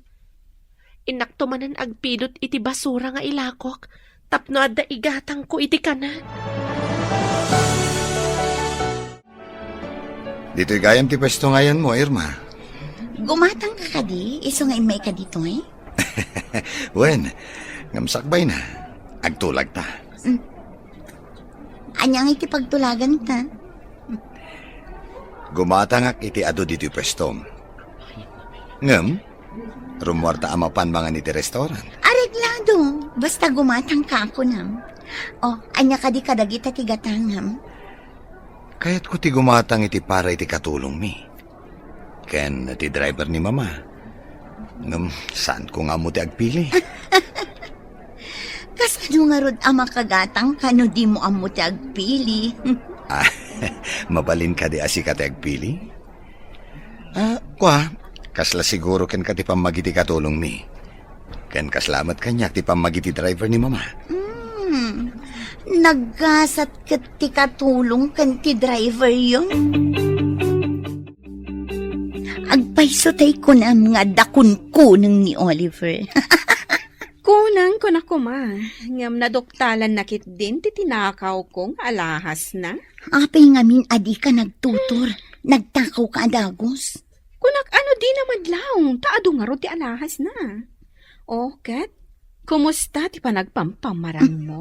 Inakto manan agpidot iti basura nga ilakok, tapno adda igatang ko iti kanan. Dito'y gayam ti pwesto ngayon mo, Irma. Gumatang ka kadi, iso nga imay ka dito eh. Wen, ngamsakbay na. Agtulag ta. Anyang ikipagtulagan ta. Gumatangak iti ado dito'y pwestom. Ngam, rumwarta amapan mga niti restaurant. Areglado, basta gumatang ka ako nam. O, anya ka di kadagita tigatangam. Kaya't ko ti gumatang iti para iti katulong mi. Ken ti driver ni mama. Ngam, saan ko nga mo ti agpili? Kasano nga rod ama kagatang kano di mo amo ti agpili. Mabalin ka di asi ka ti agpili? Kwa, kasla siguro ken ka ti pamagiti katulong mi. Ken kaslamat kanya ti pamagiti driver ni mama. Naggasat kat ti katulong kan ti driver yun. Agpaiso tay ko na mga dakun-kunang ni Oliver. Kunang ko na kuma. Ngam nadoktalan nakit din ti tinakaw kong alahas na. Apay ngamin adi ka nagtutor. Nagtakaw ka adagos. Kunak ano di na madlaw. Taado nga ro ti alahas na. O, Kat, kumusta ti panagpampamaran mo?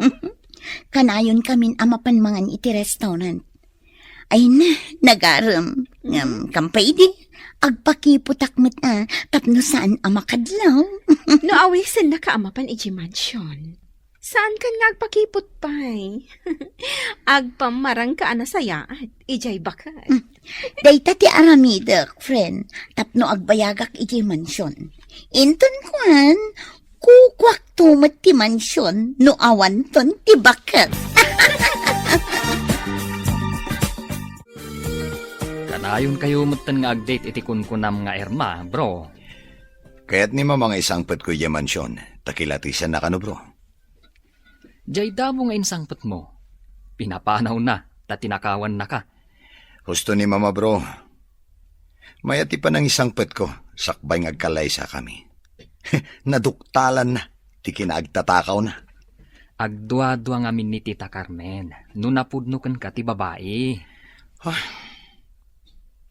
Kanayon kamin amapan mangan iti restaurant. Ay na, nagaram. Kampay di. Agpakiputakmat na, tapno saan amakadlaw. No awisan na kaamapan iti mansion. Saan ka nga agpakipot pa'y? Agpamarang ka anasayaat, ijay bakat. Dayta ti Aramida, friend, tapno agbayagak iti mansion. Inton kwan, kukwak tumat ti mansion, no awan ton ti bakat. Kanayon kayo mutan nga agdate iti kunkunam nga Irma, bro. Kaya't ni mga isangpet ko yung mansyon, takilatisan na kano bro. Jay damo nga insangpet mo. Pinapanaw na, tatinakawan na ka. Husto ni mama bro. Mayati pa ng isangpet ko, sakbay ng agkalaysa kami. Naduktalan na, ti kinaagtatakaw na. Agdwa-dwa nga min ni Tita Carmen, nunapudnukan ka ti babae.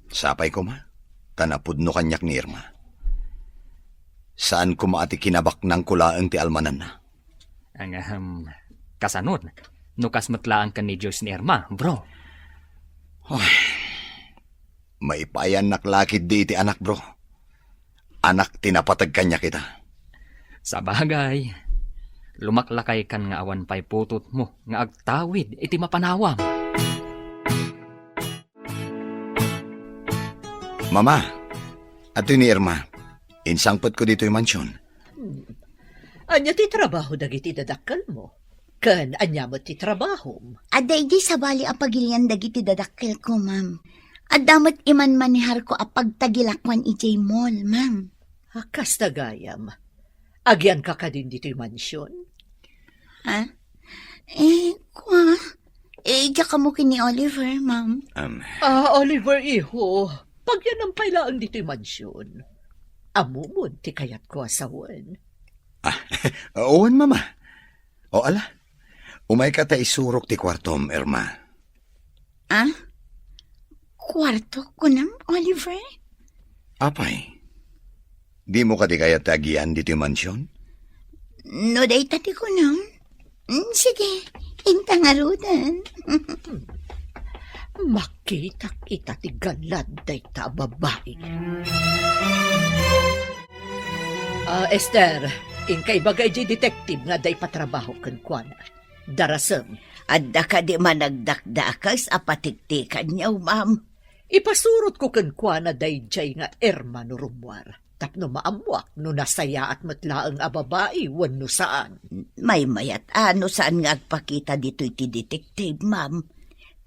Sapay ko ma, tanapudno kanyak ni Irma. Saan ko maati kinabak ng kulaang ti almanan na? Ang kasanod, nukas matlaan ka ni Diyos ni Irma, bro. Maipayan naklakid di iti anak bro. Anak tinapatag kanya kita. Sa bagay, lumaklakay kan nga awan pa'y putot mo, nga agtawid iti mapanawam. Mama, Ato ni Irma, insangpot ko dito yung mansyon. Anya ti trabaho dagiti dadakkel mo. Ken anya mo ti trabaho. Aday di sa bali apagilian dagiti dadakkel ko, ma'am. Adamot iman manihar ko apagtagilakwan ijay mall, ma'am. Akas tagayam. Agyan ka ka din dito yung mansyon. Ha? Diya ka mo kini Oliver, ma'am. Oliver, iho. Pag yan ang pailaan dito yung mansyon. Amumon ti kayat ko asawan. Oon, mama. O ala, umay ka ta isurok ti kwartom, Irma. Kwarto ko nam, Oliver? Apay, di mo ka di kaya tagian dito yung mansyon? No, day tati ko nam. Sige, intangarudan. Makita kita ti galad day ta babae. Esther, inkay bagay di detective nga day patrabaho ken kuana. Darasem. Adda ka di managdakdakas apatiktikan niyaw, ma'am. Ipasurot ko ken kuana day jay nga Irma no rumwar. Tapno maamuak no nasaya at matlaang a babae wenno saan. May mayat ano saan nga agpakita dito iti detective, ma'am.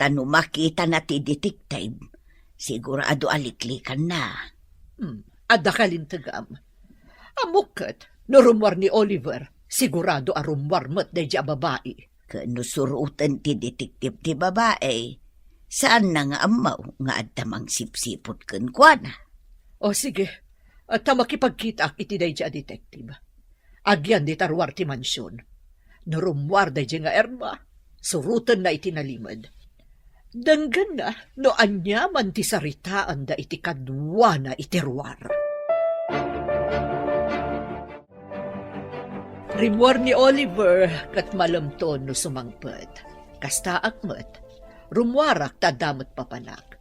Tano makita na ti detective, sigurado aliklikan na. Adda kalintagam. Amuket, no rumwar ni Oliver, sigurado a rumwar met day a babae. Kano surutan ti detective ti babae, saan na nga amaw nga adtamang sipsipot ken kuana. O sige, at makipagkita iti day a detective. Agyan di tarwar ti mansyon. No rumwar day nga Irma, surutan na iti nalimad. Danggan na, no anyaman ti saritaan da iti kadwa na iti ruwar. Rimwar ni Oliver, kat malamton no sumangpet. Kasta akmet, rumwarak tadamot papanak.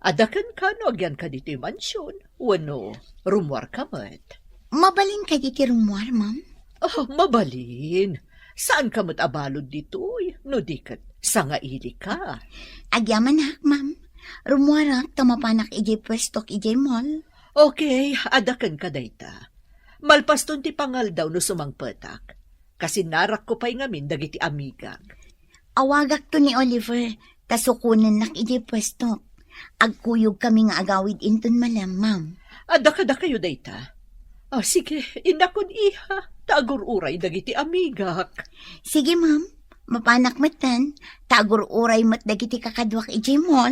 Adakan ka no agyan ka dito yung mansyon, wano, rumwar ka met. Mabalin ka diti rumwar, ma'am? Oh, mabalin. Saan ka mat abalod dito, no dikat, sangaili ka. Agyaman hak, ma'am. Rumwarak tamapanak ijay pwestok ijay mall. Okay, adakan ka dayta. Malpaston ti pangal daw no sumangpetak. Kasi narak ko pa'y ngamin dagiti amigak. Awagak to ni Oliver, tasukunan nak ijay pwestok. Agkuyog kami nga agawid inton malam, ma'am. Adakada kayo dayta. Sige, inakon iha. Tagur-uray dagiti amigak. Sige, ma'am. Mapanak matan. Tagur-uray mat dagiti kakadwak ijay mall.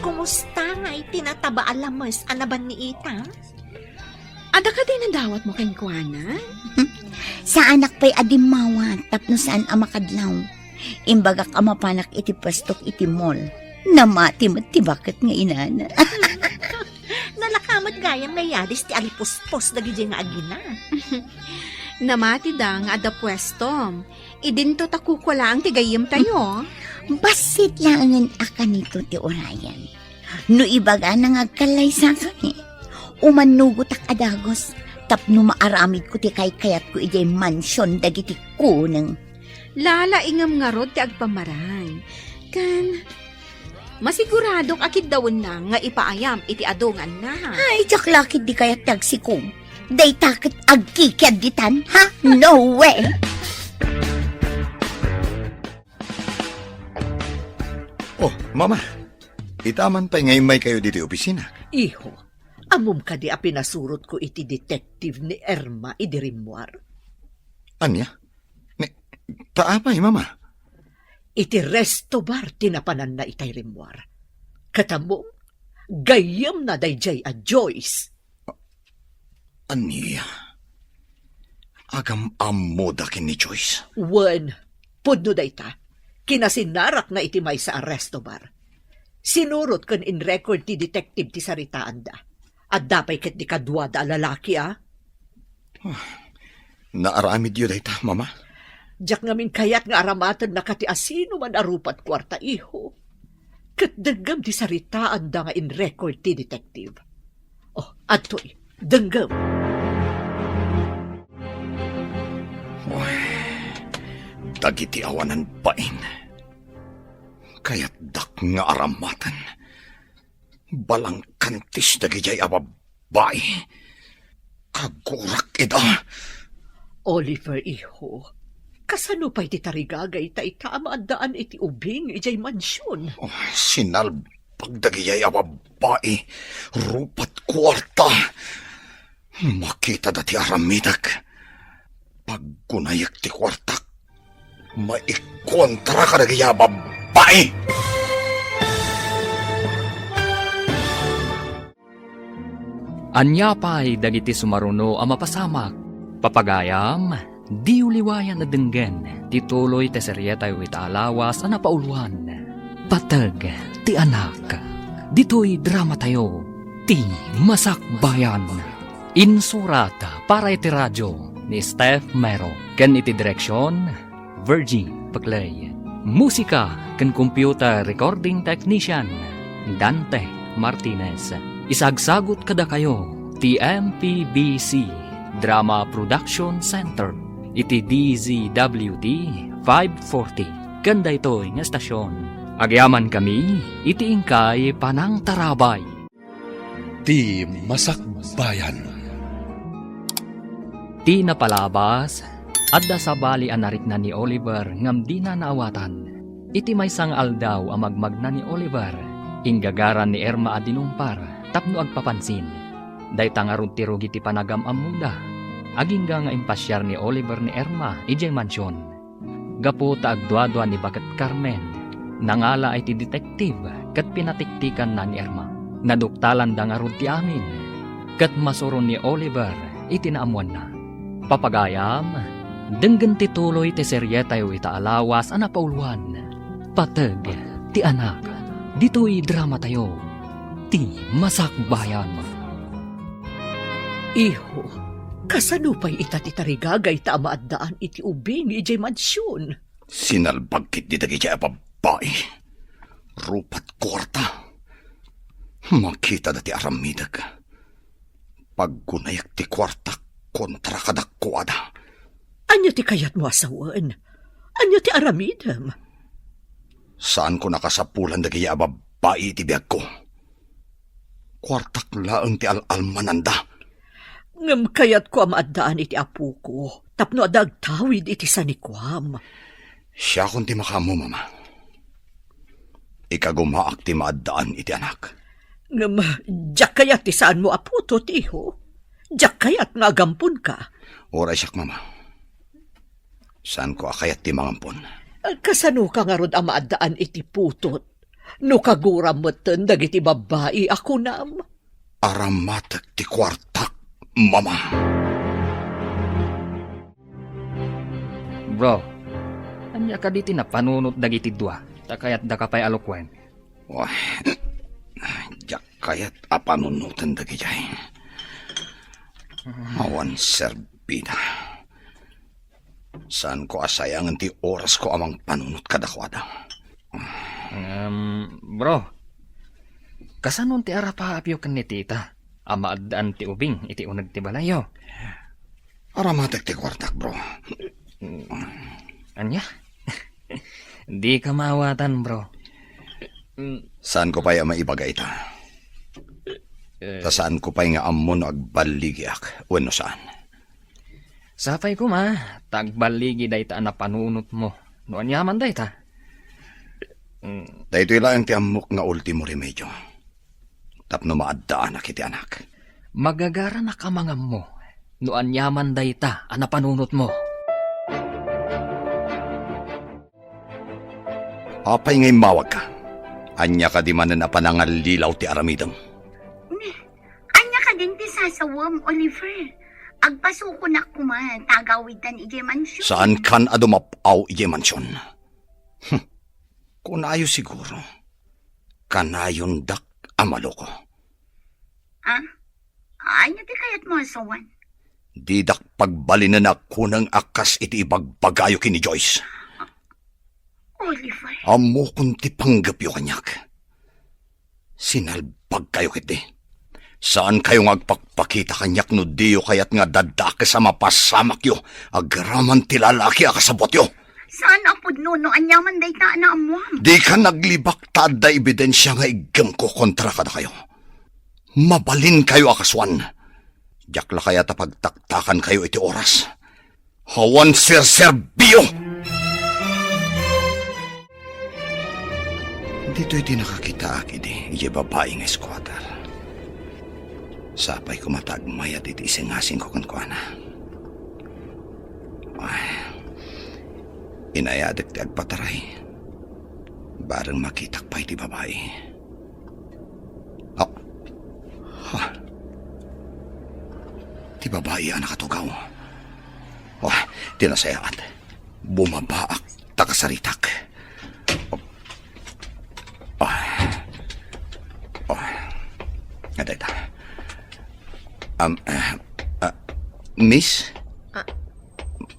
Kumusta nga itinataba alamas anaban ni Ita? Ada ka din ang dawat mo kay Kuana? Sa anak pa'y adimawa, tapno saan amakadlaw. Imbagak amapanak iti pastok iti mall. Namati mat ti bakit nga inana. Nalakamot gayam nga yadis ti alipuspos dagiti nga agina. Namati da nga ada pwestom. Idinto takukula ang tigayim tayo. Basit langan akan nito ti orayan. No ibaga na ngagkalay sa akin Umanugot ak adagos. Tapno maaramid ko ti kayat ko ijay mansyon dagiti kuneng. Lala ingam nga rod ti agpamaray. Kan, masiguradong akid dawon na nga ipaayam iti adungan na. Ay, jaklakid di kayat tagsikom. Day takit agkikyad ditan, ha? No way! Oh, mama. Itaman pa ngayon may kayo dito opisina. Iho, amum ka di a pinasurot ko iti detective ni Irma idirimwar. Anya? Taapay, mama. Iti resto bar tinapanan na itay rimwar. Katamong, gayam na dayjay a Joyce. Anya? Agam amodakin ni Joyce. Wen, pudno dayta, kinasinarak na iti may sa resto bar. Sinurot kan in record ti detective ti saritaan da. At dapay ket di kadwa da lalaki, Naaramid yun dayta, mama. Diyak ngamin kayat nga aramatan na kati asino man arupat kwarta iho. Kat dagam di saritaan da nga in record ti detective. Oh, atoy, dagam. Dagiti awanan pain. Kaya't dak nga aramatan. Balang kantis na gijay ababay. Kagurak ida. Oliver, iho. Kasano pa'y ti tarigagay ta itaamaadaan iti ubing ijay mansyon? Oh, sinalbag na gijay ababay. Rupat kwarta. Makita da ti aramidak. Paggunayak ti kwarta. Maikontra ka na gijay ababay. Anya pa'y dagiti sumaruno ang mapasamak. Papagayam, di uliwayan na denggen, tituloy te seryeta yu itaalawas ang napauluan. Patag, ti anak, dito'y drama tayo, ti masakbayan. Insurata para iti radyo ni Steph Mero, ken iti direksyon, Virgie Paclay. Musika ken computer recording technician, Dante Martinez. Isagsagot kada kayo, TMPBC Drama Production Center, iti DZWD 540. Ganda ito'y nga stasyon. Agyaman kami, iti ingkay Panang Tarabay. Di Masakbayan. Ti napalabas, adda sa bali anarik na ni Oliver ngam di na naawatan. Iti may sang aldaw ang magmag na ni Oliver, inggagaran ni Erma adinumpar, tapno agpapansin. Day tangarun ti rugi ti panagam amuda. Agingga nga impasyar ni Oliver ni Erma ijay mansyon. Gapo ta agduadwa ni Bagat Carmen. Nangala ay ti detective kat pinatiktikan na ni Erma. Naduktalan da nga rod ti amin. Kat masuron ni Oliver itinaamuan na. Papagayam, denggen ti tuloy ti seryeta yu itaalawas ang napauluan. Patag, ti anak, dito'y drama tayo. Ti masakbayan. Iho, kasano pa'y itatitarigagay ta amaadaan iti ubing ijay mansyon? Sinalbag kit di dagijay ababay. Rupat kwarta. Makita dati aramidag. Paggunayak ti kwarta kontra kadakwada. Anya ti kayat mo asawan? Anya ti aramidam? Saan ko nakasapulan dagijay ababay iti biyag ko? Kwartak laang ti al-almananda. Ngam kayat ko amaadaan iti apu ko, tapno adagtawid iti sanikwam. Siya kung ti makamo, mama. Ikagumaak ti maadaan iti anak. Ngam, jak kayat ti saan mo aputo, tiho. Jak kayat nga agampun ka. Oray siyak, mama. Saan ko akayat ti mangampon? Kasano ka nga rod amaadaan iti putot? No kaguram mo dagiti babae ako nam. Aramatak ti kwartak, mama. Bro, anya ka diti na panunot dagiti dua, takayat da ka pa'y alukwen. Wah, jak kayat apanunutan dagijay. Awan serbida. Saan ko asayangan ti oras ko amang panunot kadakwada? Bro, kasanon ti arapa apyo ken ni tita, amaadaan ti ubing iti unag ti balayo. Aramatek ti kwartak, bro. Anya? Di ka maawatan, bro. Saan ko pa'y maibagay ta? Ta saan ko pa'y nga amon agbaligyak? Wano saan? Sapay ko ma, tagbaligi day ta na panunot mo. Noan yaman day ta. Dahito ilang ti amok nga ultimo remedyo. Tapno maadaan na kiti anak. Magagara na kamangam mo. Noan yaman day ta na panunot mo. Apay ngay mawag ka. Anya ka di man na panangalilaw ti aramidam. Anya ka din ti sasawam, Oliver. Agpasuko na kuman, tagawitan ije mansyon. Saan kan adumapaw ije mansyon? Kunayo siguro. Kanayon dak amalo ko. Anya ti kayat mo asawan? Di dak pagbalinan ako ng akas iti ibagbagayo kini Joyce. Oliver. Amo kung ti panggapyo kanyak. Sinalbag kayo kiti. Saan kayo ngagpakpakita kanyak no diyo kayat nga dadake sa mapasamak yo. Agraman ti lalaki akasabot yo. Saan apod no anyaman day ta na amuam? Di ka naglibak tada ebidensya nga igam ko kontra kada kayo. Mabalin kayo akaswan. Diyak la kaya tapagtaktakan kayo iti oras. Hawan ser-serbio! Dito iti nakakita akidi, iti babaeng esquatter. Sapay ko matagmayat iti isingasing ko kankwana. Ay, inayadik ti agpataray. Barang makitak pa iti babae. Oh, ha. Ti babae ang nakatugaw. Oh, tinasayaat. Bumabaak takasaritak. Adayta. Miss?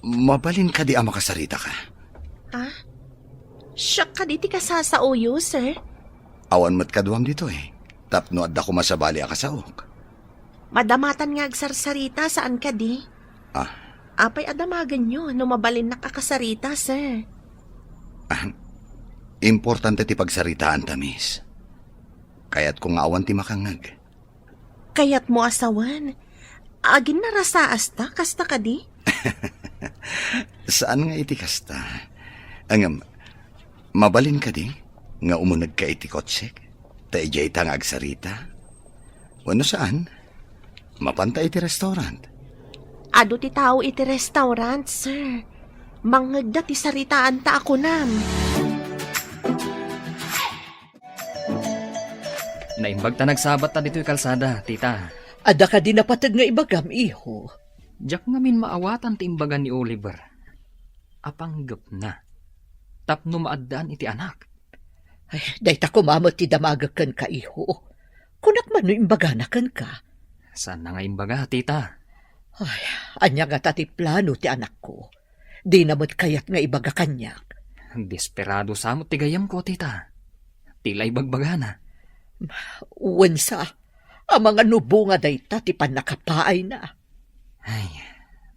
Mabalin ka di ang makasarita ka. Siya ka di ti kasasauyo, sir. Awan mat kaduam dito eh. Tapno adda ko masabali akasaok. Madamatan nga agsarsarita saan ka di? Apay adamagan nyo, no mabalin nakakasarita, sir. Importante ti pagsaritaan ta, miss. Kaya't kung awan ti makangag. Kaya't mo asawan. Agin na rasaas ta, kasta ka di? Saan nga iti kasta? Angam, mabalin ka di? Nga umunag ka iti kotsek? Ta ijay ta nga agsarita? Wano saan? Mapanta iti restaurant. Ado ti tao iti restaurant, sir. Mangagda ti saritaan ta ako nam. Naimbag ta nagsabat ta dito'y kalsada, tita. Ada ka di napatag nga ibagam, iho. Diyak ngamin maawatan ti imbagan ni Oliver. Apanggap na. Tapno maaddaan iti anak. Ay, dahita kumamot ti damagakan ka, iho. Kunak man no imbaganakan ka. Saan na nga imbaga, tita? Ay, anya nga tati plano ti anak ko. Di namot kayat nga ibaga kanyak. Desperado samot ti gayam ko, tita. Tila ibagbaga na. Uwansa, ang mga nubo nga dayta ti panakapaay na. Ay,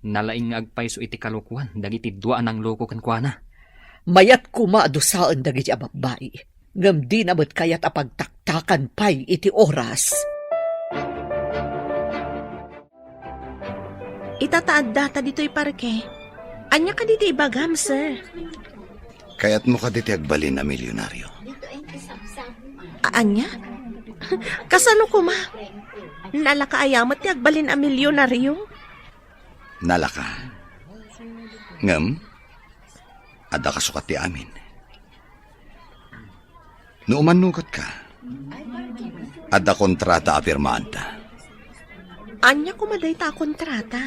nalaing nga agpayso iti kalukuan, dagiti duaan ang loko kankwana. Mayat kumadusaan dagiti ababay, ngam di namot kayat apagtaktakan pay iti oras. Itataad data dito'y parke. Anya ka diti ibagam, sir. Kaya't mo ka diti agbalin na milyonaryo. Anya? Kasano ko ma? Nalakaayamat ti agbalin a milyonaryo? Nalaka. Ngam, ada ka sukat ti amin. No umanukat ka, ada kontrata apirmaan ta. Anya kumaday ta kontrata?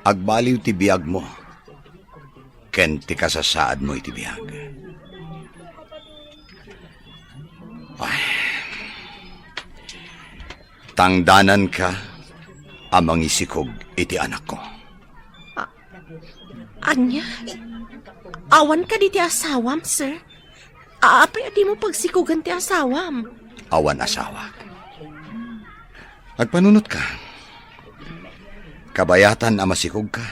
Agbaliw ti biyag mo. Ken ti kasasaad mo iti biyag. Ay. Tangdanan ka amang isikog iti anak ko. Anya? Awan ka di ti asawam, sir? Apay adi mo pagsikugan ti asawam? Awan asawa. Agpanunot ka. Kabayatan ama sikog ka.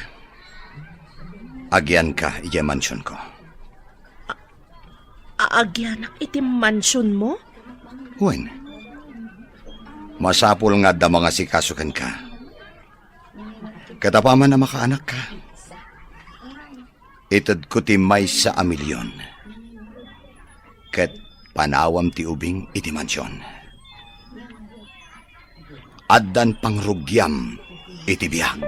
Agyan ka iya mansyon ko. Agyanak iti mansyon mo? Huwin. Masapul nga da mga sikasukan ka. Katapaman na makaanak ka. Itad ko ti may sa amilyon. Ket panawam ti ubing iti mansyon. Addan pangrugyam iti biyag.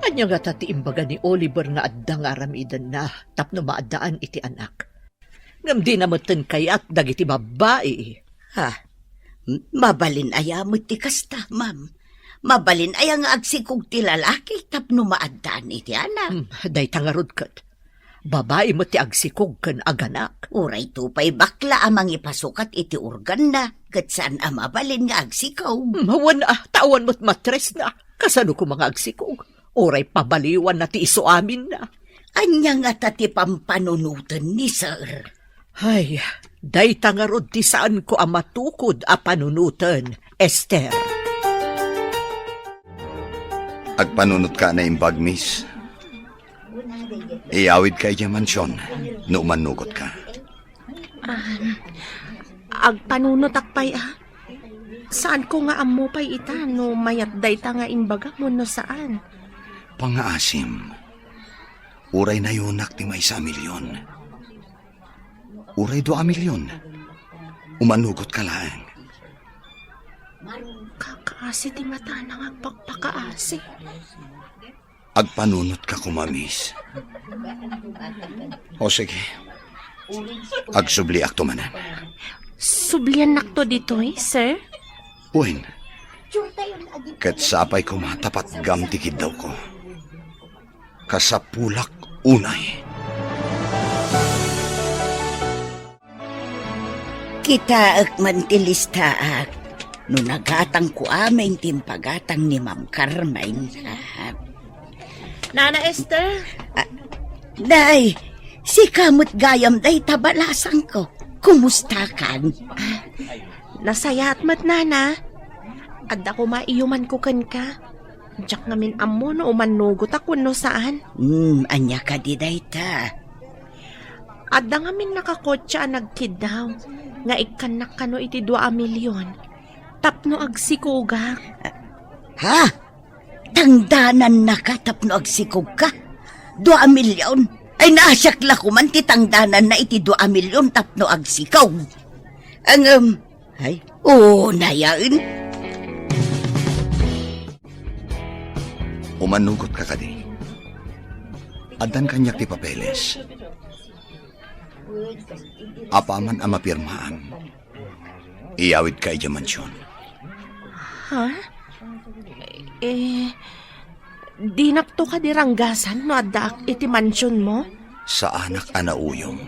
Anya nga tati imbaga ni Oliver nga addang aramidan na tapno maadaan iti anak. Ngam di namutan kayat dagiti babae. Mabalin aya mo ti kasta, ma'am. Mabalin aya nga agsikog ti lalaki tapno maadaan iti anak. Day tangarod kat. Babae mo ti agsikog kan aganak. Uray tupay bakla amang ipasukat iti organ na. Kat saan mabalin nga agsikog. Mawan tawan mo't matres na. Kasano ko mga agsikog. Uray pabaliwan na ti iso amin na. Anya nga tati pampanunutan ni sir. Ay, day tangarod ti saan ko matukod a panunutan, Esther. Agpanunot ka na imbag, miss. Iawid ka iya mansyon, no manugot ka. Agpanunot akpay Saan ko nga amo pay ita no mayat dayta nga imbaga mo no saan? Pangaasim, uray na yunak ti may 1 milyon. Uray 2 milyon. Umanugot ka lang. Kakaasi ti mata nang agpagpakaasi. Agpanunot ka kumamis. O sige. Agsubli akto manan. Sublian nakto dito sir? Uwin. Kat sapay ko matapat gamtikid daw ko. Kasapulak unay. Kita mantilistaak. No nagatang ko aming timpagatang ni Ma'am Carmine. Nana Esther? Day, si kamot gayam day tabalasang ko. Kumusta kan? Nasayat mat nana. Adda ko maiyuman ko kan ka. Diyak ngamin amo no umanugot ako no saan. Anya ka di day ta. Adda ngamin nakakotsa nagkid daw. Nga ikanak kano iti 2 milyon. Tapno agsikugak. Ha? Tangdanan na ka tapno agsikog ka? 2 milyon? Ay naasyak la ko man ti tangdanan na iti 2 milyon tapno agsikaw. Ay, na yan. Umanugot ka kadi. Adan kanyak ti papeles. Apaman ang mapirmaan. Iawid ka iya mansyon. Ha? Di nakto ka diranggasan no adda iti mansyon mo? Sa anak anauyong.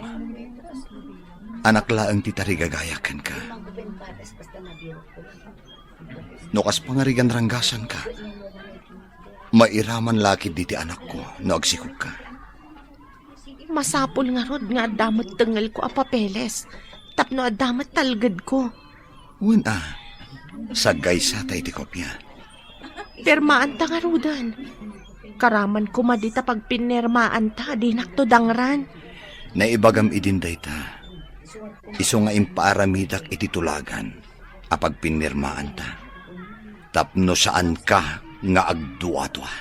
Anak laang ti tarigagayakan ka. No kas pangarigan ranggasan ka. Mairaman lakid diti anak ko no agsikog ka. Masapol nga rod nga adamot tengal ko a papeles. Tapno adamot talgad ko. Sagay sa tay ti kopya. Pirmaan ta nga rodan. Karaman ko madita pag pinirmaan ta, di nakto dangran. Naibagam idinday ta. Iso nga impaaramidak iti tulagan. Apag pinirmaan ta. Tapno saan ka nga agduwa-duwa.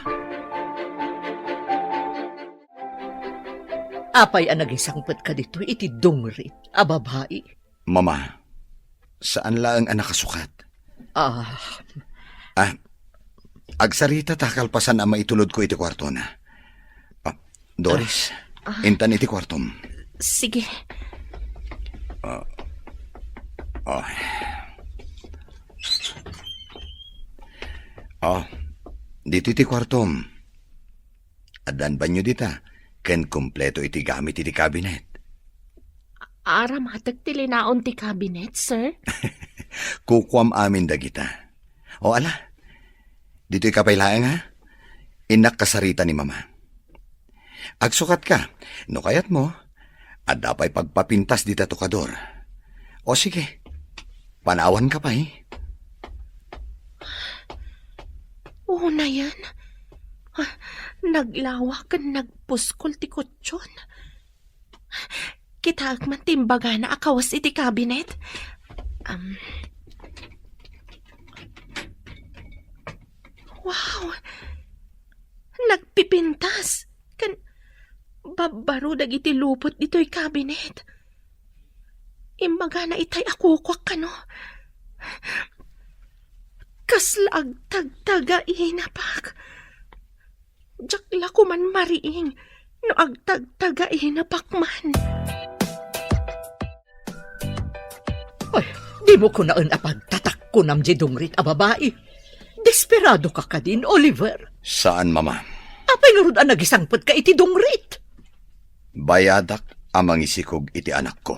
Apay ang nagisangpet ka dito, iti dungrit, a babae. Mama, saan lang ang nakasukat? Agsarita takalpasan ang maitulod ko iti kwarto na. Doris, intan iti kwartom. Sige. Dito iti kwartom. Adan banyo dita, ken kompleto iti gamit iti kabinet. Aram hatag tilinaon ti cabinet, sir? Kukwam amin dagita. O ala, dito'y kapailaang ha? Inak kasarita ni mama. Agsukat ka, no kayat mo, at dapay pagpapintas dita tukador. O sige, panawan ka pa Oo na yan. Naglawak kan nagpuskol ti kutsyon. Kitag man timbaga na akawas iti kabinet. Wow! Nagpipintas. Kan babaro dagiti lupot dito'y kabinet. Imbaga na itay akukwak ka no. Kaslag tagtaga inapak. Jakla ko man mariing no agtagtaga inapak man. Ay, di mo ko naan apagtatak ko nam dungrit a babae. Desperado ka ka din, Oliver. Saan, mama? Apay nurod ang nagisangpot ka iti dungrit. Bayadak amang isikog iti anak ko.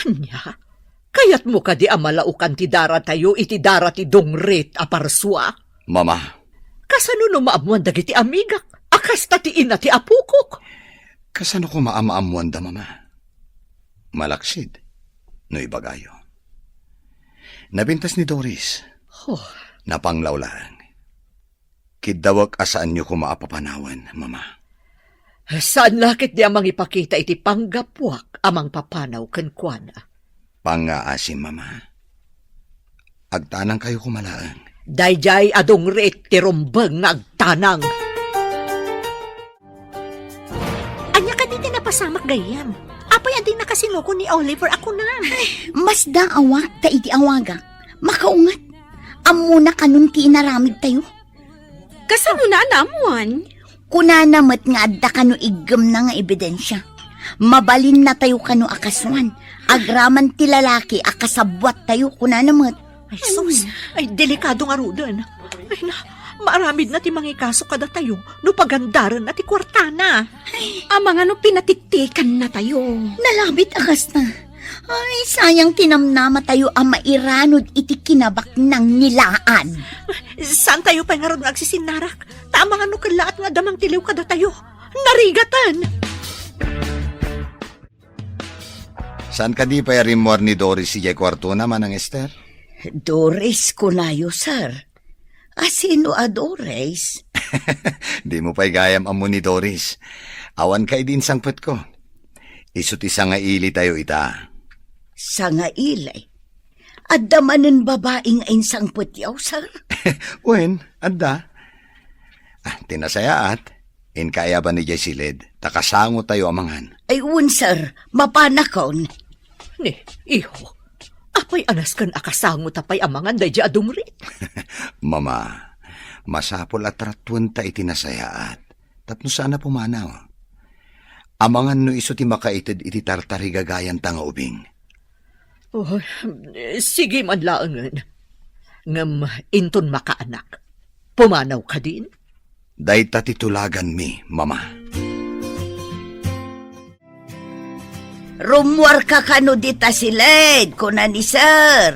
Anya? Kayat mo ka di amalaukan ti dara tayo iti dara ti dungrit a parswa. Mama. Kasano no maamuan dagiti amigak? Akas ti ina ti apukok. Kasano ko maamaamuan da, mama? Malaksid. No ibagayo. Nabintas ni Doris. Napanglawlaan. Kidawag asaan nyo ko maapapanawan, Mama. Saan lakit di amang ipakita iti panggapwak amang papanaw ken kuana. Pangaasim, Mama. Agtanang kayo kumalaang. Dayjay adong ret ti rumbeng nga agtanang. Anya ka dito napasamak gayam. Apay ading nakasinuko ni Oliver ako na. Mas daawa ta iti awaga. Makaungat. Amuna kanun ti inaramid tayo. Kasano na namuan? Kuna namat nga adda kano igem na nga ebidensya. Mabalin na tayo kano akaswan. Agraman ti lalaki akasabwat tayo kuna namat. Ay sus, ay delikado nga rudan. Ay na, maaramid na ti mangikaso kada tayo no pagandaran na ti kwartana. Amang ano pinatitikan na tayo. Nalabit akas na. Ay, sayang tinamnama tayo ang mairanod iti kinabak ng nilaan. Saan tayo pa nga ron agsisinarak? Tama nga no kalaat nga damang tiliw kada tayo. Narigatan! Saan ka di pa rimor ni Doris si kwarto naman ang Esther? Doris kunayo, sir. Asino a Doris? Di mo pa'y gayam amo ni Doris. Awan kay din sangpet ko. Isut isa nga ili tayo ita. Sa nga ilay. Adda manen babaeng ainsang putyaw, sir? Wen, adda. Tinasayaat. In kaya ba ni Jessilid? Takasango tayo amangan. Ay, sir. Mapanakon. Ni, iho. Apay anas kan akasango tapay amangan dayjay adong ret. Mama, masapol at ratwan ta itinasayaat. Tapno sana pumanaw. Amangan no iso ti makaitid iti tartari gagayan tanga ubing. Oh, sige man laangan. Ngam inton makaanak. Pumanaw ka din? Dayta titulagan mi, Mama. Rumwar ka kano dita silid, kuna ni sir.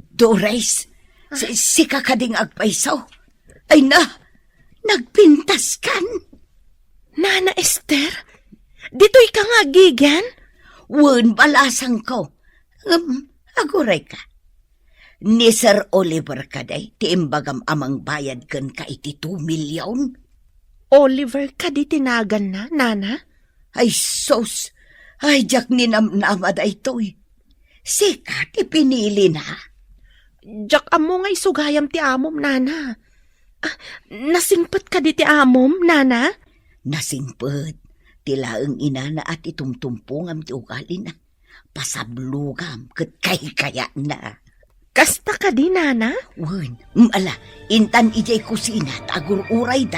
Doris, si kakading agpaisaw. Ay na, nagpintas kan. Nana Esther, dito'y ka nga gigan? Wen, balasang ko. Aguray ka. Ni Sir Oliver kaday, tiimbagam amang bayad kan ka iti 2 milyon. Oliver ka di tinagan na, Nana? Ay sos, ay jak ninamnamad ay to'y. Sika, ti pinili na. Jak amo nga isugayam ti amom, Nana. Nasingpat ka di ti amom, Nana? Nasingpet, tilaang inana at itumtumpungam ti ugali na. Pasablugam, kat kaya na. Kasta ka di, Nana? Wen, ala, intan ijay kusina, tagur-uray da.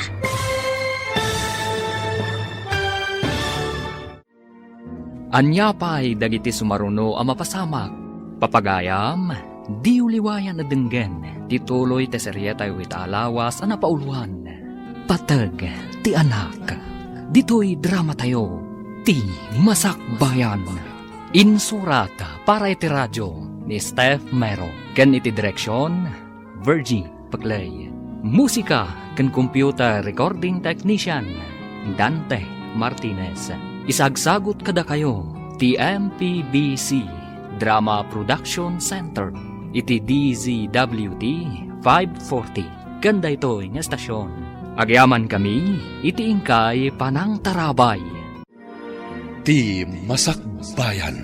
Anya pa'y dagiti sumaruno ang mapasamak. Papagayam, di uliwayan na denggen, tituloy te seryetay wit alawas ang napauluan. Patag, ti anak, dito'y drama tayo, ti masakbayan. Insurat para iti radyo ni Steph Mero. Ken iti direksyon, Virgie Paglay. Musika ken computer recording technician, Dante Martinez. Isagsagot kada kayo, ti MPBC Drama Production Center. Iti DZWT 540. Ganda ito nga estasyon. Agyaman kami, iti ingkay Panang Tarabay. Ti Masakbayan.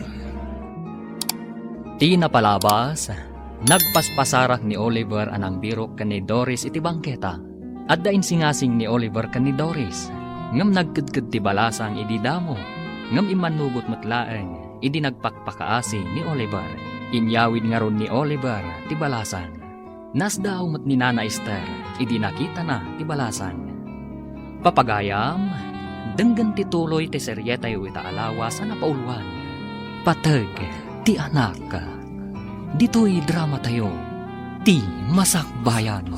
Ti napalabas, nagpaspasarak ni Oliver anang birok kan ni Doris iti bangketa. At dain singasing ni Oliver kan ni Doris. Ngam nagkudkud ti balasang idi damo. Ngam imanugot matlaeng, idi nagpakpakaasi ni Oliver. Inyawid nga ron ni Oliver ti balasang. Nasdaw mat ni Nana Esther, idi nakita na ti balasang. Papagayam, denggan ti tuloy ti seryetay wita alawas na napauluan. Patag, ti anak. Dito'y drama tayo, ti masakbayan.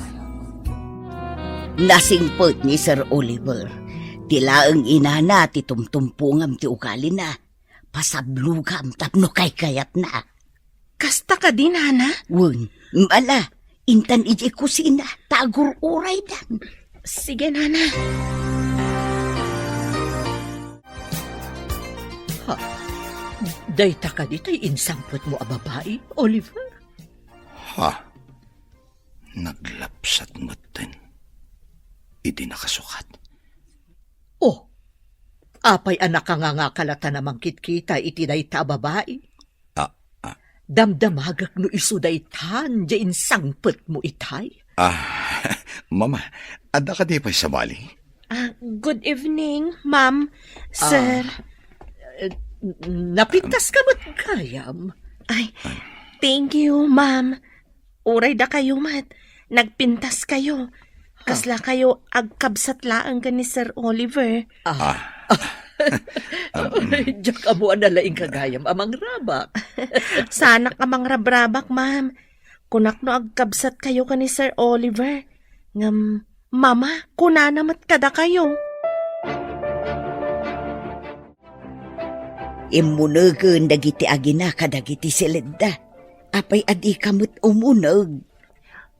Nasingpot ni Sir Oliver. Tilaang inana ti tumtumpungam ti ugali na. Pasablugam tapno kayat na. Kasta ka di, Nana? Wen, ala, intan iji kusina, tagur-uray dan. Sige, Nana. Dayta ka di tay insampot mo a babae, Oliver? Ha? Naglapsat maten. Iti nakasukat. Oh, apay anak ka nga kalata namang kitkita iti dayta babae. Damdamagak no iso daytan, diyan sangpet mo itay. Mama, ada ka di pa sa bali? Good evening, ma'am, sir. Napintas ka mat kayam. Ay, thank you, ma'am. Uray da kayo, mat. Nagpintas kayo. Kasla kayo agkabsat laang ka ni Sir Oliver. Diyak amo ang nalaing kagayam amang rabak. Sana kamang rabrabak, ma'am. Kunak no agkabsat kayo ka ni Sir Oliver. Ngam, mama, kunanamat kada kayo. Imunagan dagiti agina kadagiti silid. Apay adi kamot umunag.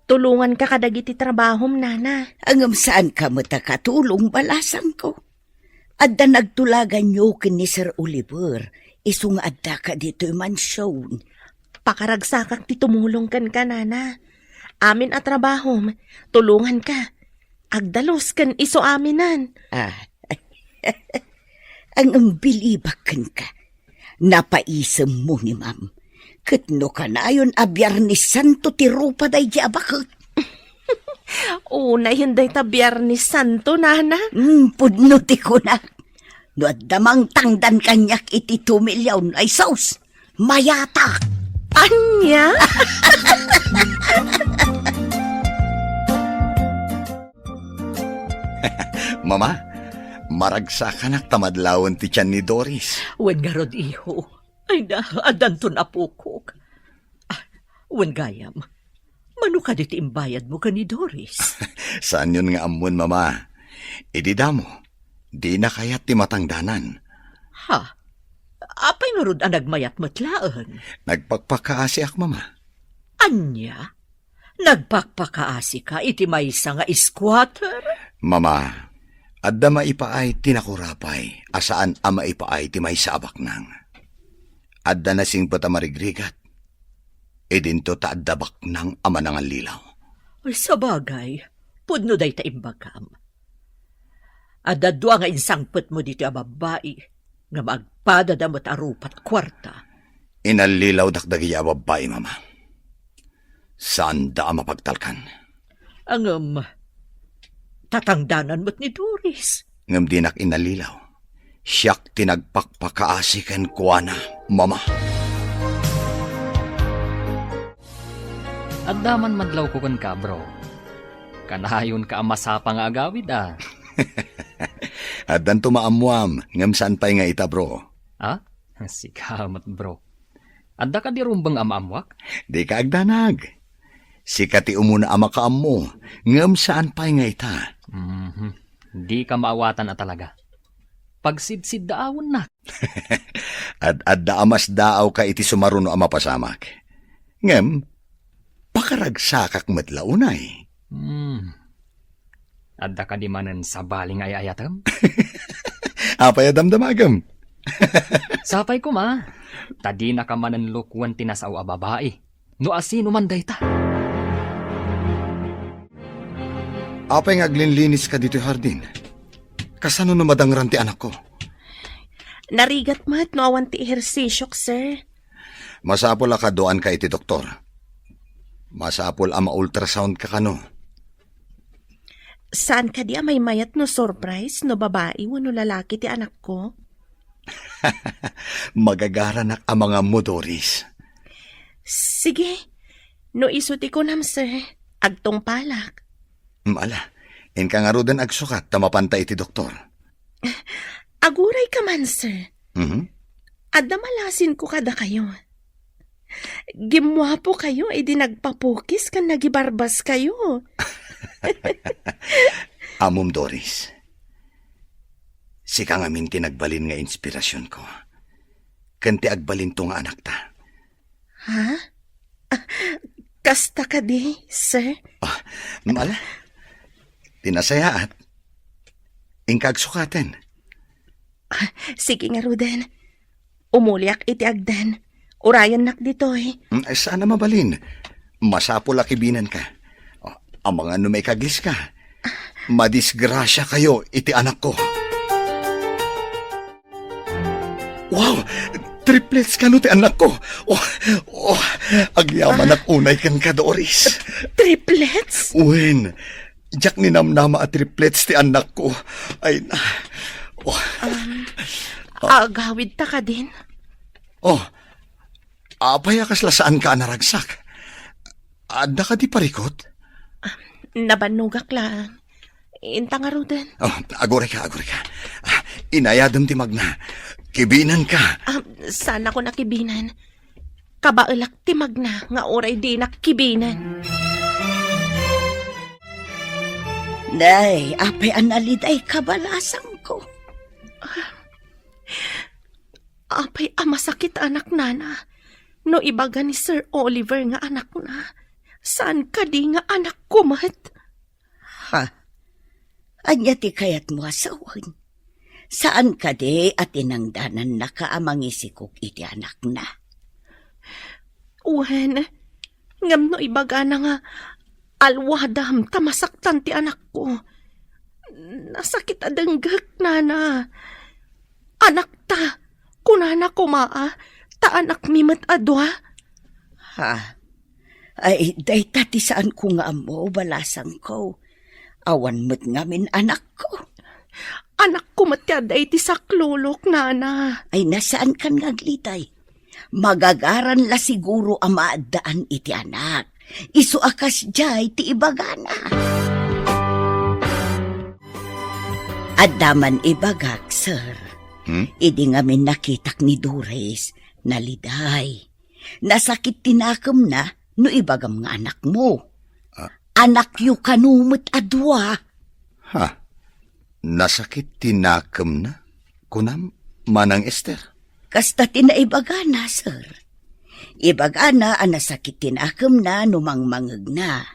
Tulungan ka kadagiti trabahom, nana. Angam saan kamot katulong balasan ko. Adda nagtulagan nyo ni Sir Oliver. Isung adda ka dito'y mansyon. Pakaragsakak ti tumulong kan ka, nana. Amin at trabahom, tulungan ka. Agdalos kan iso aminan. Ang bilibakan ka. Napaisem mo ni ma'am. Katno ka na ayon a Biyernes Santo ti rupa day di abakot. Una yun day ta Biyernes Santo, nana. Pudno ti ko na. No at damang tangdan kanyak iti 2 milyon ay saus. Mayata. Anya? Mama, maragsakan ak tamadlawan ti tiyan ni Doris. Wen garod iho. Ay na, adanton apukok. Wen gayam. Mano ka diti imbayad mo ka ni Doris? Saan yun nga amon, mama? Idida mo, di na kaya't ti matangdanan. Ha? Apay nga rod ang nagmayat matlaan? Nagpagpakaasi ak, mama. Anya? Nagpakpakaasi ka iti maysa nga squatter? Mama, adda maipaay tinakurapay, asaan ang maipaay ti may sabak nang. Adda na sing patamarigrigat, edinto ta adda baknang ama nang lilaw. Ay, sa bagay, pudno day ta imbagam. Adda dua nga insangpet mo dito a babae, nga magpada damot arupat kwarta. Inalilaw dakdagi a babae, mama. Saan da mapagtalkan? Ang tatangdanan mo't ni Doris. Ngam dinak inalilaw. Siyak tinagpakpakaasikan kuana, mama. Addaman madlaw ko kan ka, bro. Kanahayon ka ang masapa nga agawid, Addan tumaamuam, ngam saan pa'y nga ita, bro? Sikamat, bro. Adda ka di rumbang amamwak? Di ka agdanag. Sikati umuna ama ka mo, ngam saan pa'y nga ita. Di ka maawatan na talaga. Pagsidsid daawon na. At adda amas daaw ka iti sumaruno ama pasamak. Ngam, pakaragsakak matlaunay. Adda ka di manan sa baling ay ayatam? Apay adamdamagam. Sapay ko ma. Tadi na ka manan lukwan tinasaw a babae. No asino man dayta. Apay nga aglinlinis ka dito, Hardin. Kasano na madangran ti anak ko? Narigat mat no awan ti ehersisyo, sir. Masapol ka doan ka iti doktor. Masapol ama ultrasound ka kano. Saan ka di may mayat no surprise no babae wano lalaki ti anak ko? Magagaranak ang mga modoris. Sige, no isuti ko nam, sir. Agtong palak. Ala, in ka nga rodan agsukat tamapanta iti doktor. Aguray ka man, sir. Adda malasin ko kada kayo. Gimwapo kayo, edi nagpapukis kan nagibarbas kayo. Amom Doris, sika nga minti nagbalin nga inspirasyon ko. Kanti agbalin to nga anak ta. Ha? Kasta ka di, sir? Mala, tinasayaat. Ingkag sukaten. Sige nga, Ruden. Umuliak iti agdan. Urayan nak ditoy. Sana mabalin. Masapol akibinan ka. Ang mga may kagis ka. Madisgrasya kayo, iti anak ko. Wow! Triplets ka no, ti anak ko. Agyaman at unay kang ka, Doris. Triplets? Uwin, jak ni namnama at triplets ti anak ko. Ay na. Agawid ta ka din? Apay akas lasaan ka naragsak. Adda ka di parikot? Nabanugak lang. Inta nga rudan. Agore ka. Inayadam ti magna. Kibinan ka. Sana ko nakibinan. Kabailak ti magna nga oray di nakibinan. Day, apay analiday kabalasang ko. Apay masakit anak nana. No ibaga ni Sir Oliver nga anak na. Saan ka di nga anak ko mat? Ha? Anya ti kayat mo asawan? Saan ka di at inangdanan na kaamang isikok iti anak na? Uwen, ngam no ibaga na nga alwadam tamasaktan ti anak ko. Nasakit adanggak, nana. Anak ta, kunana kumaa, ta anak mimat adwa. Ha? Ay, day tati saan ko nga amo, balasang ko. Awan mo't ngamin anak ko. Anak ko matyaday ti saklulok, nana. Ay, nasaan kan ngaglitay? Magagaran la siguro ang maadaan iti anak. Isu akas jay ti ibagana. Adaman ibagak, sir. Idi ngamin nakitak ni Doris, naliday. Nasakit tinakam na, no ibagam nga anak mo. Anak yu kanumot adwa. Ha? Nasakit tinakam na? Kunam, manang Esther? Kasta tinaibagana, sir. Ibagana ang nasakit tinakam na numangmangag na.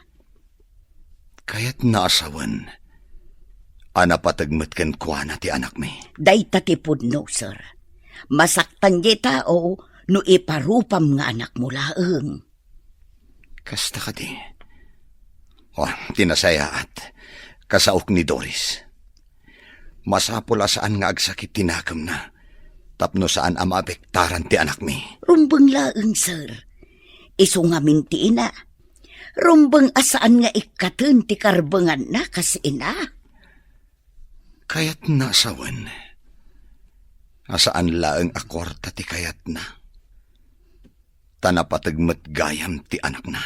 Kaya't naasawan. Anapatagmat kan kuana ti anak mi. Day tatipod no, sir. Masaktan di tao no iparupam nga anak mo laeng. Kasta ka di. Tinasaya at kasaok ni Doris. Masapula saan nga agsakit tinakam na. Tapno saan ang maapektaran ti anak mi. Rumbang laeng, sir. Iso nga minti ina. Rumbang asaan nga ikatun ti karbangan na kasi ina. Kayat nasawan. Asaan laeng akwarta ti kayat na. Tanapatagmat gayam ti anak na.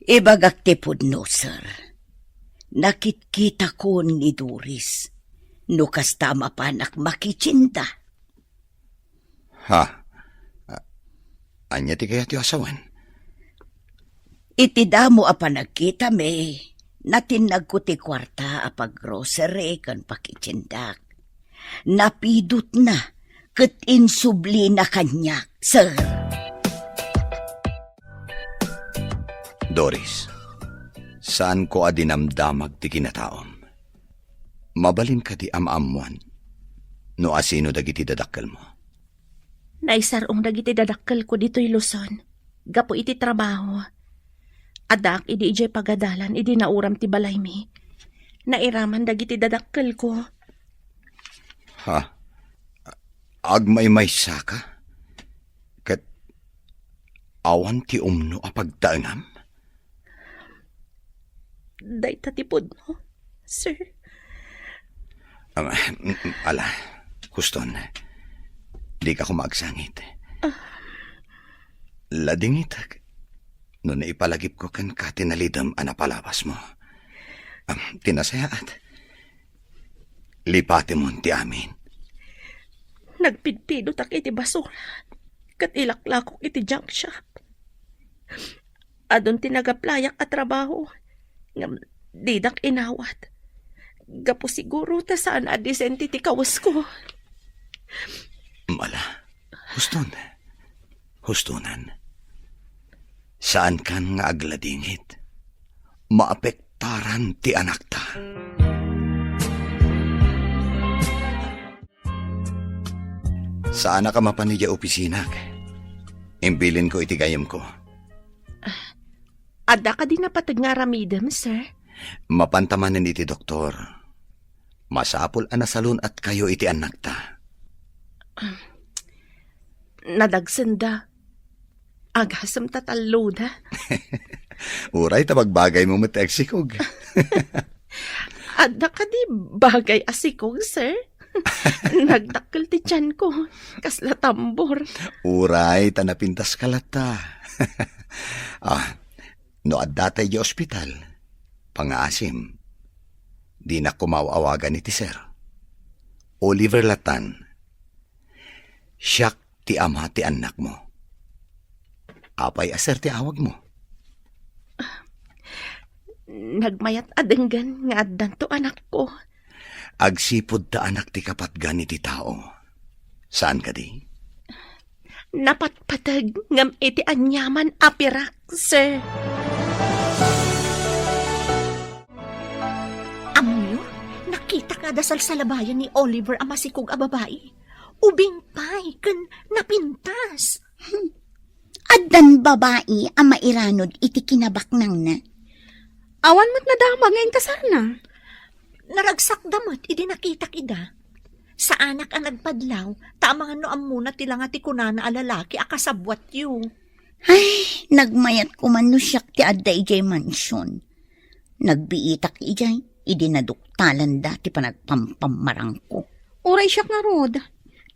Ibagak tipod no, sir. Nakitkita ko ni Doris. No kastama panak makichinda. Ha? Anya ti kayat yu asawan? Itidamo apa nagkita me. Natinag ko ti kwarta apag grocery kan pakichindak. Napidot na ket insubli na kanyak, sir. Doris, saan ko adinamdamag ti kinataom? Mabalin ka di amamuan, no asino dagiti dadakkel mo? Naisarong dagiti dadakkel ko dito'y Luzon. Gapo iti trabaho. Adak, idi ijay pagadalan, idi nauram ti balay mi. Nairaman dagiti dadakkel ko. Ha? Agmay saka? Kat awan ti umno apagtaangam? Day tatipod mo, sir. Ala, Huston. Di ka kumagsangit. Ladingit. No naipalagip ko kan katinalidam anapalawas mo. Tinasayaat. Lipati mo ti amin. Nagpidpidot ak iti basura. Kat ilaklakok iti junk shop. Adon tinagaplayak at trabaho. Ngam didak inawat. Gapo siguro ta saan adisenti ti kawas ko. Mala. Hustonan. Saan kan nga agladingit? Maapektaran ti anak ta. Saan na ka mapanidya opisina? Imbilin ko iti gayam ko. Ada ka din napatag nga aramidem, sir. Mapantamanan iti doktor. Masapol anasalon at kayo iti anak ta. Nadagsenda. Agasam tataluda. Uray tabagbagay mo mateksikog. Ada ka di bagay asikog, sir. Nagdakkel ti tiyan ko. Kasla tambor. Uray tanapintas kalata. No adda tayo di ospital. Pangaasim. Di na kumawawagan iti sir. Oliver Latan. Siyak ti ama ti anak mo. Apay aser ti awag mo. Nagmayat adenggan nga addan to anak ko. Agsipod ta anak ti kapatgan iti tao. Saan ka di? Napatpatag ngam iti anyaman apirak, sir. Amoyo, nakita ka dasal sa labayan ni Oliver ang masikog a babae. Ubing pay, kan napintas. Addan babae ang mairanod iti kinabaknang na. Awan mo't nadama ngayon kasar na. Naragsak damot, idi nakita kida. Sa anak ang nagpadlaw, tamang ano amuna tila nga ti kunana a lalaki akasabwat yu. Ay, nagmayat ko man no siyak ti adda ijay mansyon. Nagbiitak ijay, idi naduktalan dati pa nagpampamarang ko. Uray siya nga rod.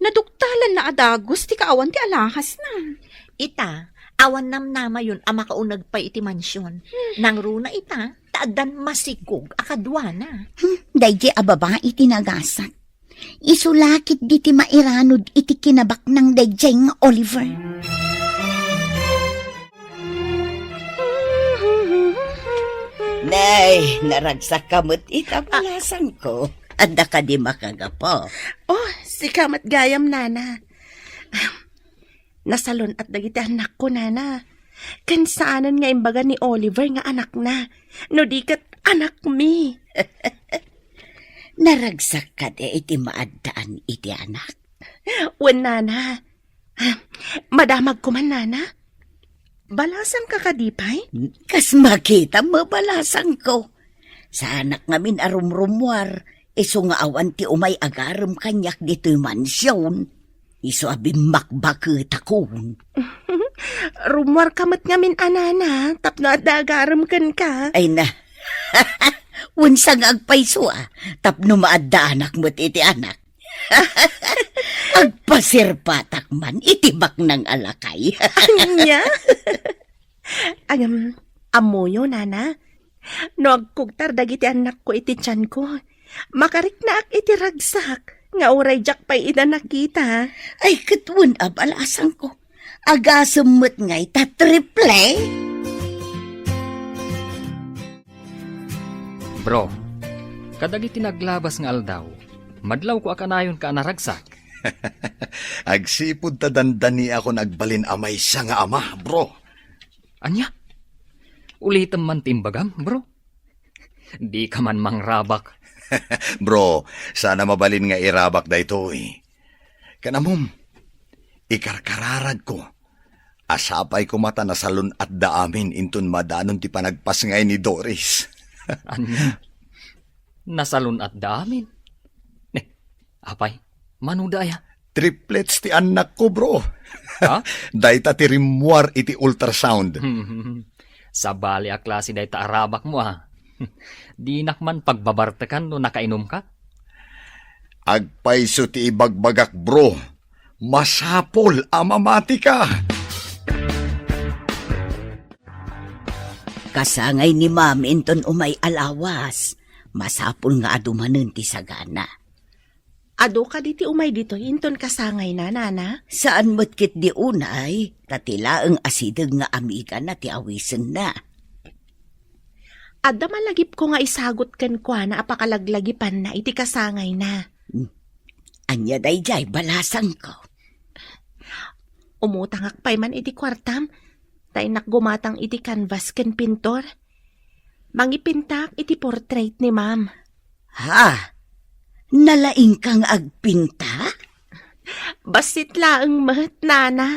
Naduktalan na adagos ti kaawan ti alahas na. Ita, awan namnama yun ang makaunag pa iti mansyon. Nang runa ita, taadan masigog akadwana. Dayjay a babae tinagasat. Isulakit di ti mairanod iti kinabak ng dayjay nga Oliver. Nay, naragsak kamot itapalasan ko. Anda ka di makagapo. Oh, si kamat gayam, nana. Nasalon at dagiti anak ko, nana. Kansaanan nga imbaga ni Oliver nga anak na. No di kat anak mi. Naragsak ka di iti maaddaan iti anak. Wen, nana. Madamag ko man, nana. Balasang ka kadipay? Kas makita mo balasang ko. Sa anak ngamin arumrumwar. Iso nga awan ti umay agaram kanyak dito'y mansyon. Iso abim makbakit akon. Rumwar kamat ngamin anana, tapno at dagaram kan ka. Ay na, unsang agpaiso tapno maadda anak mo't iti anak. Agpasirpatak man, itibak ng alakay. Anya? Amoyo, nana. No agkugtar dagiti anak ko iti tiyan ko. Makarik na ak iti ragsak. Nga uray jak pa'y ina nakita. Ay, katun abalasang ko. Agasumot nga'y tatriple. Bro, kadagiti naglabas nga aldaw, madlaw ko akanayon ka naragsak. Agsipod ta dandani ako nagbalin amay siya nga ama, bro. Anya? Ulitam man timbagam, bro. Di ka man mangrabak. Bro, sana mabalin nga irabak da ito Kanamom, ikarkararag ko. Asapay ko mata na salon at daamin intun madanon ti panagpas ngay ni Doris. Anya? Nasalun at daamin? Apay, manudaya. Triplets ti anak ko, bro. Ha? Dayta ti rimwar iti ultrasound. Sa bali a klase dayta arabak mo Di nakman pagbabartakan no nakainom ka? Agpaiso ti ibagbagak, bro. Masapol amamati ka. Kasangay ni ma'am inton umay alawas. Masapul nga adumanen ti sagana. Ado ka diti umay dito, inton kasangay na, nana. Saan mo't kit di unay, tatila ang asidag nga amiga na ti awisen na. Adda malagip ko nga isagot kan kwa na apakalaglagipan na iti kasangay na. Anya dayjay balasang ko. Umutangak pa'y man iti kwartam, tay nakgumatang iti canvas ken pintor. Mangipintak iti portrait ni ma'am. Ha? Nalaing kang agpinta? Basit laeng mat, nana.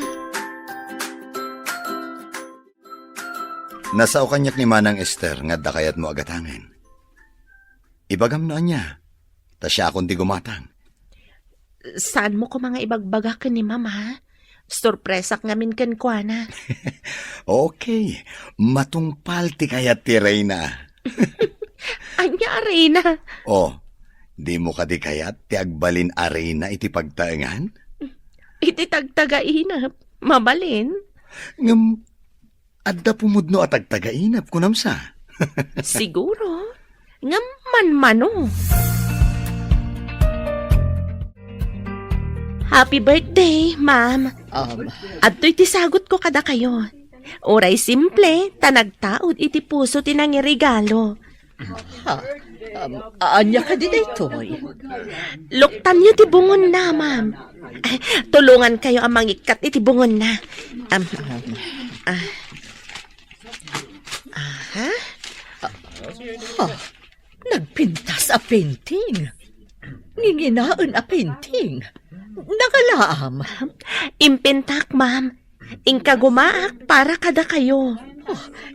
Nasa o kanyak ni Manang Esther nga dakayat mo agatangan. Ibagam na niya. Ta siya akong di gumatang. Saan mo ko mga ibagbaga ka ni mama? Sorpresak ngamin kan kwa na. Okay. Matungpal ti kayat ti Reyna. Anya arena. Oh, di mo ka di kayat ti agbalin arena iti pagtaengan? Iti tagtagainap. Mabalin. Ngam, adda pumudno at agtagainap kunamsa. Siguro. Nga man-mano. Happy birthday, ma'am. Adto'y tisagot ko kada kayo. Oray simple, tanagtaod iti puso tinangirigalo. Anya ka din itoy. Luktan niyo ti bungon na, ma'am. Tulungan kayo ang mangikat iti bungon na. Nagpintas a painting. Ninginaan a painting. Nagalaam. Impintak, ma'am. Ingka gumaak para kada kayo.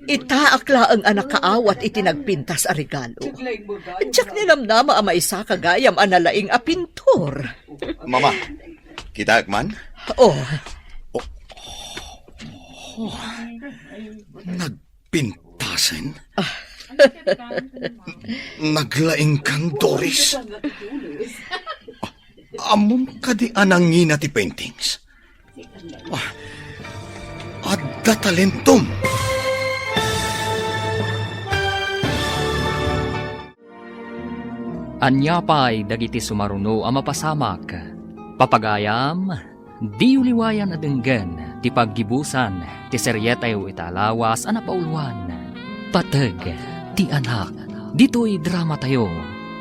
Itaakla ang anak kaawat iti nagpintas a regalo. Diyak nilamnama a maisa kagayam analaing a pintor. Mama, kita man? Oh, Nagpintasan? Naglaing kang Doris? Amom ka di anangina ti paintings? Adda talentom! Anya pa'y dagiti sumaruno ang mapasamak. Papagayam, di uliwayan adenggan, ti paggibusan, ti seryetayo italawas ang napauluan. Patag, ti anak, dito'y drama tayo,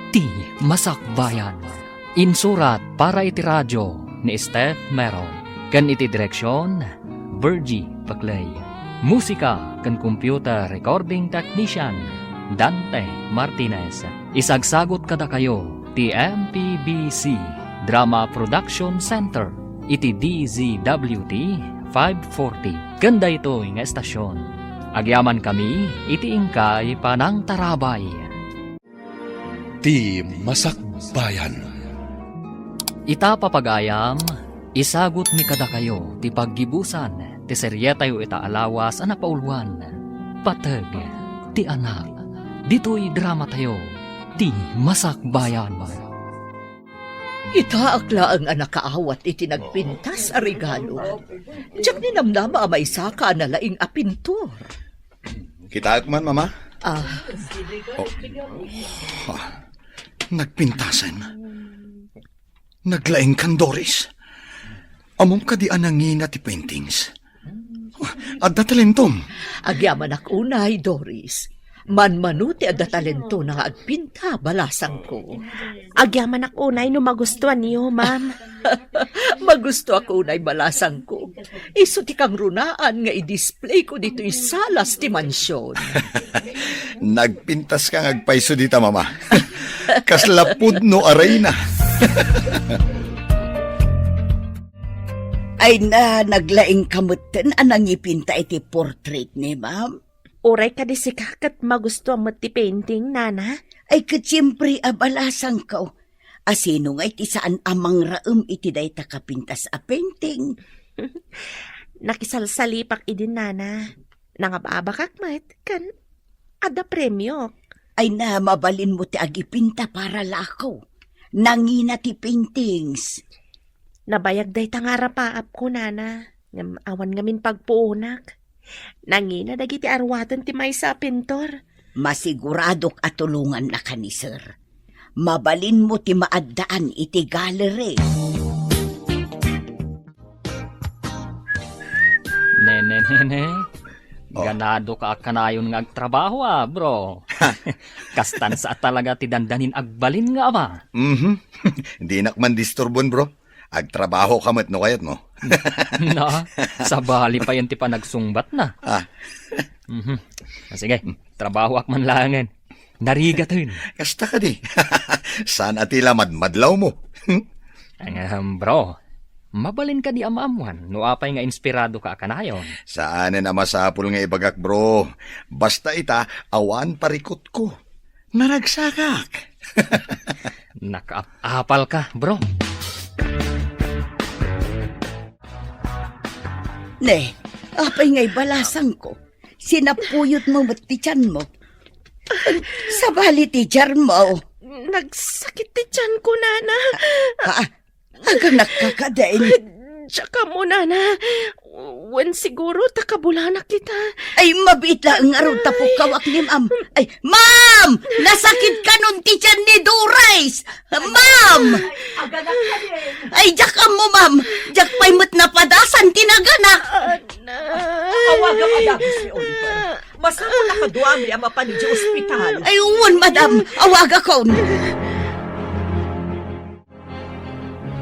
ti masakbayan. Insurat para iti radyo ni Steph Meron. Kan iti direksyon, Virgie Paclay. Musika kan computer recording technician, Dante Martinez. Isagsagot kada kayo, ti MPBC Drama Production Center, iti DZWT 540. Ganda ito nga estasyon. Agyaman kami, iti ingkay panang tarabay. Ti Masakbayan. Ita papagayam, isagot mi kada kayo, ti paggibusan, ti seryetayo itaalawas ang napauluan. Patag, ti anak, dito'y drama tayo, ti masakbayan. itaakla ang anak kaawat iti nagpintas a regalo. Diyak ninamnama a maisa ka analaing a pintor. Kita man, Mama? Nagpintasan. Naglaing kang Doris. Amom ka di anangina ti paintings. Adda talentom. Agyaman ak unay, Doris. Manmanuti adda talento na nga agpinta balasang ko. Agyaman ak unay no magustuhan niyo, ma'am. Magusto ako unay balasang ko. Iso ti kang runaan nga i-display ko dito salas ti mansyon. Nagpintas kang agpaiso dita, Mama. Kaslapud no arena. Ay na, naglaing kamutin anang ipinta iti portrait ni ma'am. Oray ka di si kakat magustuhan mo ti painting, nana. Ay katsiyempre abalasang ka. Asino nga iti saan amang raum iti day takapintas a painting. Nakisalsalipak idin, nana. Nangababakak mat, kan ada premyo. Ay na, mabalin mo ti agipinta para lakaw. Nangina ti paintings. Nabayag day tangarapaap ko, nana. Ngam awan ngamin pagpuunak. Nangina dagiti arwatan ti maysa pintor. Masiguradok at tulungan na ka ni sir. Mabalin mo ti maaddaan iti gallery. Nene. Ganado ka kanayon nga agtrabaho bro. Kastan sa talaga ti dandanin agbalin nga ama. Di nakman disturbon, bro. Agtrabaho ka mat no kayat mo. Na, sa bali pa yan ti pa nagsungbat na. Sige, trabaho ak man langan. Narigatin. Kasta ka di. Saan atila madlaw mo? Bro, mabalin ka di amamuan, no apay nga inspirado ka kanayon. Saan na masapul nga ibagak, bro? Basta ita, awan parikot ko. Naragsakak. Nakaapal ka, bro. Ne, apay nga'y balasang ko. Sinapuyot mo ba't tiyan mo? Sabali tijar mo. Nagsakit ti tiyan ko, Nana. Aga nakakadain. Tsaka mo, Nana. Wen siguro takabulana kita. Ay, mabit lang ang araw tapok kawak ni ma'am. Ay, ma'am! Nasakit ka nun tiyan ni Doris! Ma'am! Aga nakadin. Ay, jak mo, ma'am. Jak pa'y mat napadasan tinaganak. Awaga madagos ni Oliver. Masama nakaduami ang mapanid sa ospital. Ay, uwan, madam. Awaga ko.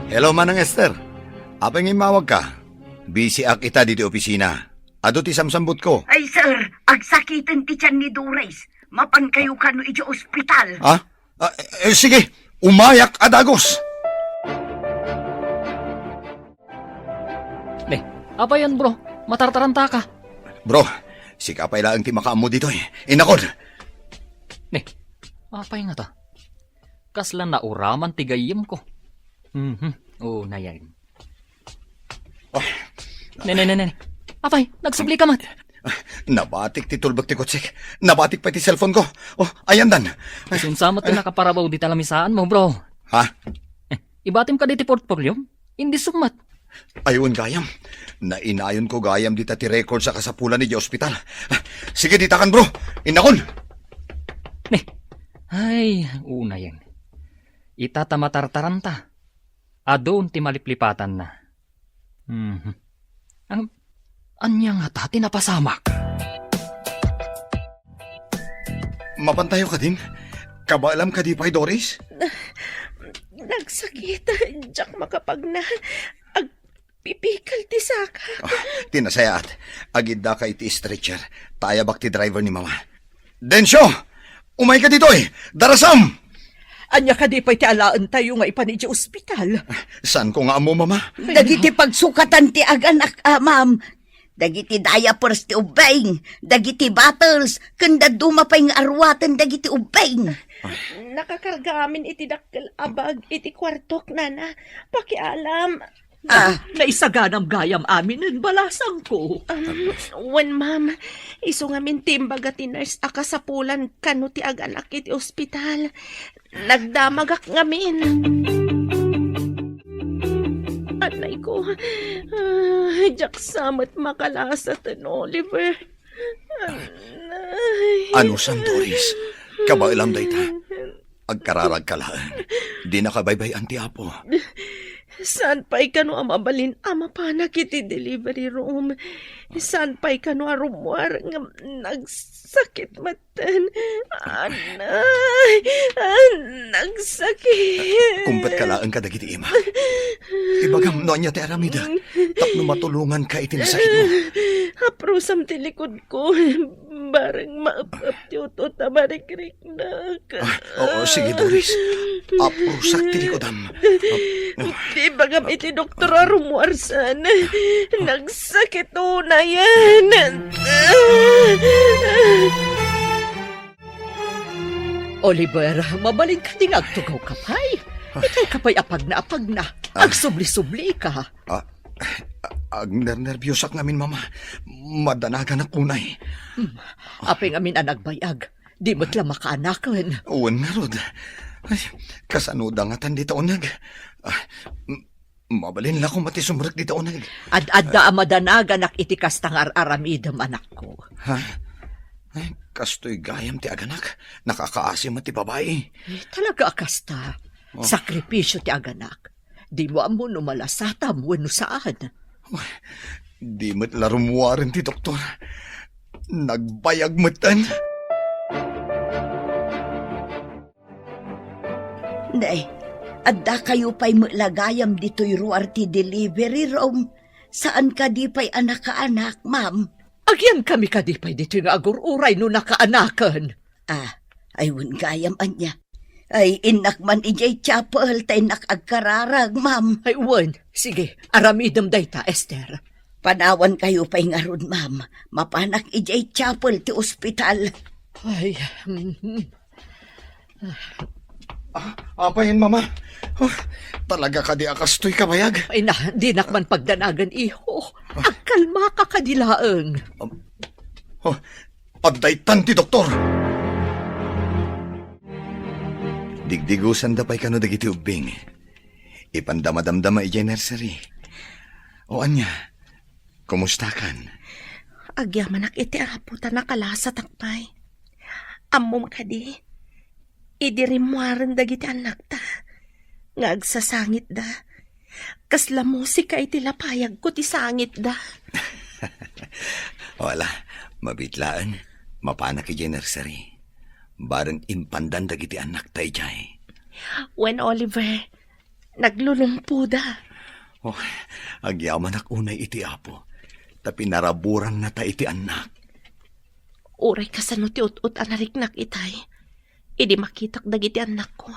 Hello, Manang Esther. Apa nga mawag ka? Busy ak ita dito opisina. Ado ti samsambot ko. Ay, sir, agsakitan ti tiyan ni Doris. Mapan kayo kano iti ospital. Ha? Sige, umayak adagos. Apa yan, bro? Matartaranta ka. Bro, si kapay lang ti makaamo dito eh. Inakod. Apay nga ta? Kaslan na uraman tigayim ko. Oo, na yan. Ne. Apay, nagsubli ka mat. Nabatik ti tulbag ti kotsik. Nabatik pa ti cellphone ko. Oh, ayan dan. Sinsamat ti nakaparabaw di talamisaan mo, bro. Ha? Ibatim ka di ti portfolio? Hindi sumat. Ayun, gayam. Nainayon ko gayam dita ti record sa kasapulan ni di ospital. Sige, ditakan bro. Inakon. Ay, una yan. Itatamatartaranta. Adon ti maliplipatan na. Anya nga ta, tinapasamak. Mapantayo ka din? Kabaalam ka di pa'y, Doris? Nagsakit. Diyak makapag na. Agpipikal ti saka. Tinasayaat. Agid da ka iti stretcher. Tayabak ti driver ni mama. Densyo! Umay ka dito eh! Darasam! Anya ka di pa'y ti alaan tayo nga ipanid sa ospital. Saan ko nga amo, mama? Dagiti pagsukatan ti aganak, ma'am. Dagiti diapers ti ubeng. Dagiti bottles. Kanda dumapay nga arwatan dagiti ubeng. Nakakarga amin iti dakkel abag iti kwartok, Nana. Pakialam. Naisaganam gayam amin ng balasang ko. When ma'am, iso nga min timbaga ti nurse akasapulan kano ti aganak iti ospital. Nagdamagak ngamin. Anay ko, jak samat makalasat an Oliver. Anay. Ano sam, Doris? Kabailam da ita. Agkararag ka lang. Di nakabaybay anti apo. Saan pa'y kano amabalin ama panak iti delivery room? Saan pa'y kano arumwar nga nagsakit matan? Anay! Nagsakit! Kumpet kalaan ka dagiti ima. Ibagam no niya ti aramida. Tapno matulungan ka itinasakit mo. Haprusam ti likod ko. Barang maap-ap ti utot na marikrik na ka. Oo, sige, Doris. Aprusak ti likodam. Di bagam iti doktor arumwarsan. Nagsakit na yan. Oliver, mabaling ka ting agtugaw kapay. Itay kapay apag na. Agsubli-subli ka. Agner-nervyosak ngamin, mama. Madanagan na kunay. Apeng amin anagbayag. Di mo't lang makaanakan. Uwan nga, Rod. Ay, kasanudangatan dito unag. Mabalin lang kung matisumrak dito unag. Ad-adda amadanagan ak itikas tangar aramidam anak ko. Ha? Ay, kastoy gayam ti aganak. Nakakaasim at ti babae. Talaga akasta. Sakripisyo ti aganak. Di mo amo numalasatam wano saan. Di mo't larumuwarin ti doktor. Nagbayag mo'tan. Nay, adda kayo pa'y lagayam dito'y ruar ti delivery room. Saan ka di pa'y anak-anak, ma'am? Agyan kami kadipay dito yung agururay no nakaanakan. Ayun gayam anya. Ay, inak man ijay chapel, tay nakagkararag, ma'am. Ay, uwan. Sige, aramidam dayta, Esther. Panawan kayo pa'y nga ron, ma'am. Mapanak ijay chapel ti ospital. Ay, Apayin, mama. Oh, talaga ka di akastoy kabayag. ay na, di nakman pagdanagan, iho. Agkalma ka kadilaang. Oh, abdaytan ti doktor. Digdigusan da pa'y kano dagiti ubing. Ipandamadamdama ijay nursery. O anya, kumusta kan? Agyamanak iti aputa nakalasa takpay. Ammo makadi. Idirimuaran dagiti anak ta. Nga agsasangit da. Kasla musika iti lapayag ko ti sangit da. Wala, mabitlaan. Mapanak ijay nursery. Barang impandan dagiti anak ta ijay. When Oliver, naglulumpo da. Oh, agyaman ak unay iti apo. Tapi naraburan na ta iti anak. Uray kasano ti ut-ut anariknak itay. Idi makitak dagiti anak ko.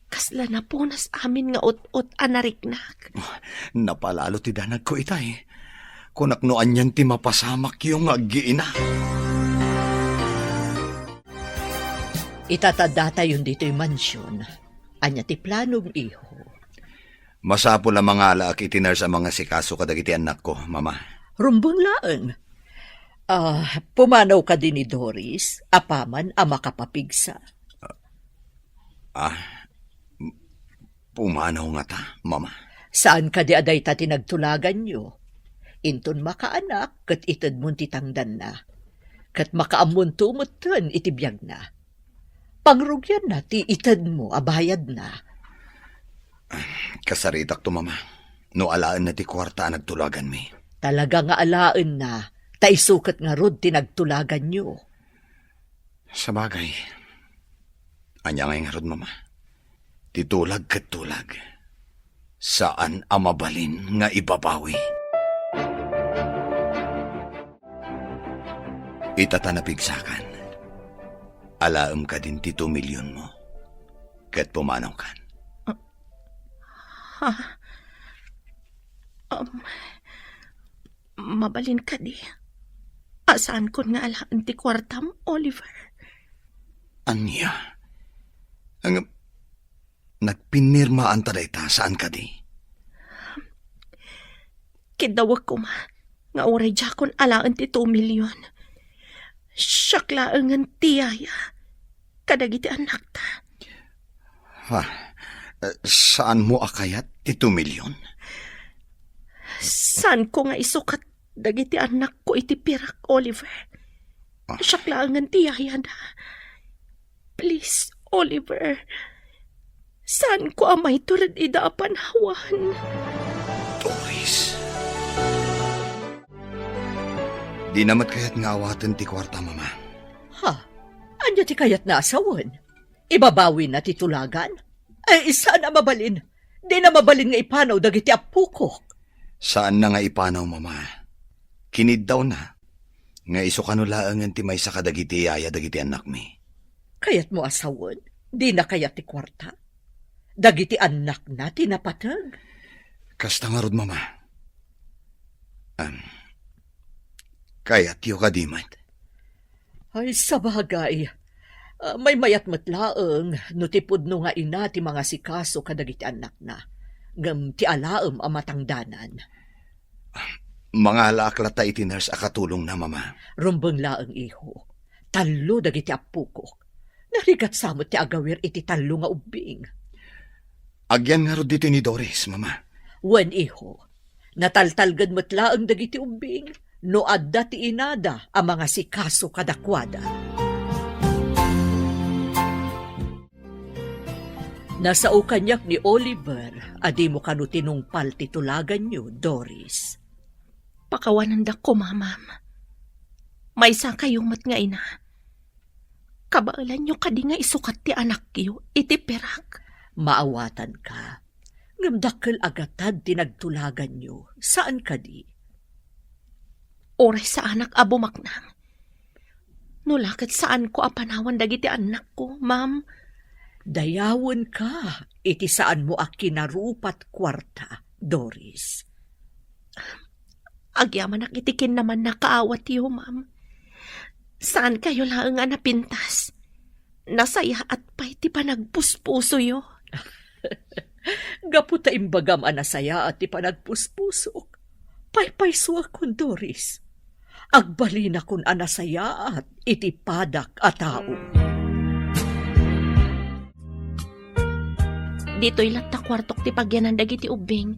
Kasla na punas amin nga ut-ut anariknak. Oh, napalalo ti danag ko itay. Kunaknoan yan ti mapasamak yung aggiina. Itatada yun dito'y mansyon. Anya ti planong iho. Masapo la mga alaak itinar sa mga sikaso kadagiti anak ko, mama. Rumbang laan. Pumanaw ka din ni Doris, apaman ang makapapigsa. Pumanaw nga ta, mama. Saan ka di aday ta tinagtulagan nyo? Inton makaanak, kat itad mo titangdan na. Kat makaamun tumutan itibiyag na. Pangrugyan na, ti itad mo, abayad na. Kasaritak to, mama. No alaan na ti kwarta nagtulagan mi. Talaga nga alaan na, taisukat nga rod tinagtulagan nyo. Sa bagay, anya nga rod, mama. Titulag kat tulag. Saan amabalin nga ibabawi? Itatanapigsakan. Alaam ka din ti 2 milyon mo. Kat pumanaw kan. Mabalin ka di. Asaan ko nga alaan ti kwartam, Oliver? Anya? Nagpinirmaan ta dayta, saan ka di? Kidawag ko ma. Nga oray jakon alaan ti 2 milyon. Syaklaangan tiyaya. Kadagiti anak ta. Saan mo akayat ti 2 milyon? Saan ko nga isukat dagiti anak ko iti pirak, Oliver? Syaklaangan tiyaya na. Please, Oliver. Saan ko amay tulad idaapan hawan? Doris. Di namat kayat nga awatan ti kwarta, mama. Anya ti kayat na asawan? Ibabawin na titulagan? Ay, saan na mabalin? Di na mabalin nga ipanaw dagiti apukok. Saan na nga ipanaw, mama? Kinid daw na. Nga iso kanulaangan ti may sa kadagiti yaya dagiti anak mi. Kayat mo asawan? Di na kayat ti kwarta? Dagiti anak na tinapatag? Kasta nga rod, mama. Kayat yu kadimat. Ay, sabagay. May mayat matlaang, no tipod no nga ina ti mga sikaso kadagiti anak na. Ngam ti alaam ang matangdanan. Mga alaaklat ta itiners akatulong na, mama. Rumbang laang iho. Talo dagiti apukok. Narigat samot ti agawir iti talo nga ubing. Agyan nga rod dito ni Doris, mama. Wen iho. Nataltalgad matlaang dagiti ubing. No adda ti inada ang mga sikaso kadakwada. Nasao kanyak ni Oliver, adi mo kanu tinungpal titulagan nyo, Doris. Pakawanan da ko, mamam. May isa kayong mat nga ina. Kabaalan nyo kadi nga isukat ti anak kiyo, iti perak. Maawatan ka. Ngamdakkel agatad tinagtulagan nyo. Saan kadi? Oray sa anak abumaknang. Nulakat saan ko apanawan dagiti anak ko, ma'am. Dayawon ka, iti saan mo a kinarupat kwarta, Doris. Agyaman nakitikin naman nakaawat yo, ma'am. Saan kayo lang nga napintas? Nasaya at pa'y ti panagpuspuso yo. Gaputa imbagam anasaya at ipanagpuspusok. Paypaysuak kun, Doris. Agbali na kun anasaya at itipadak a tao. Dito'y latta kwartok ti pagyanan dagiti ubing.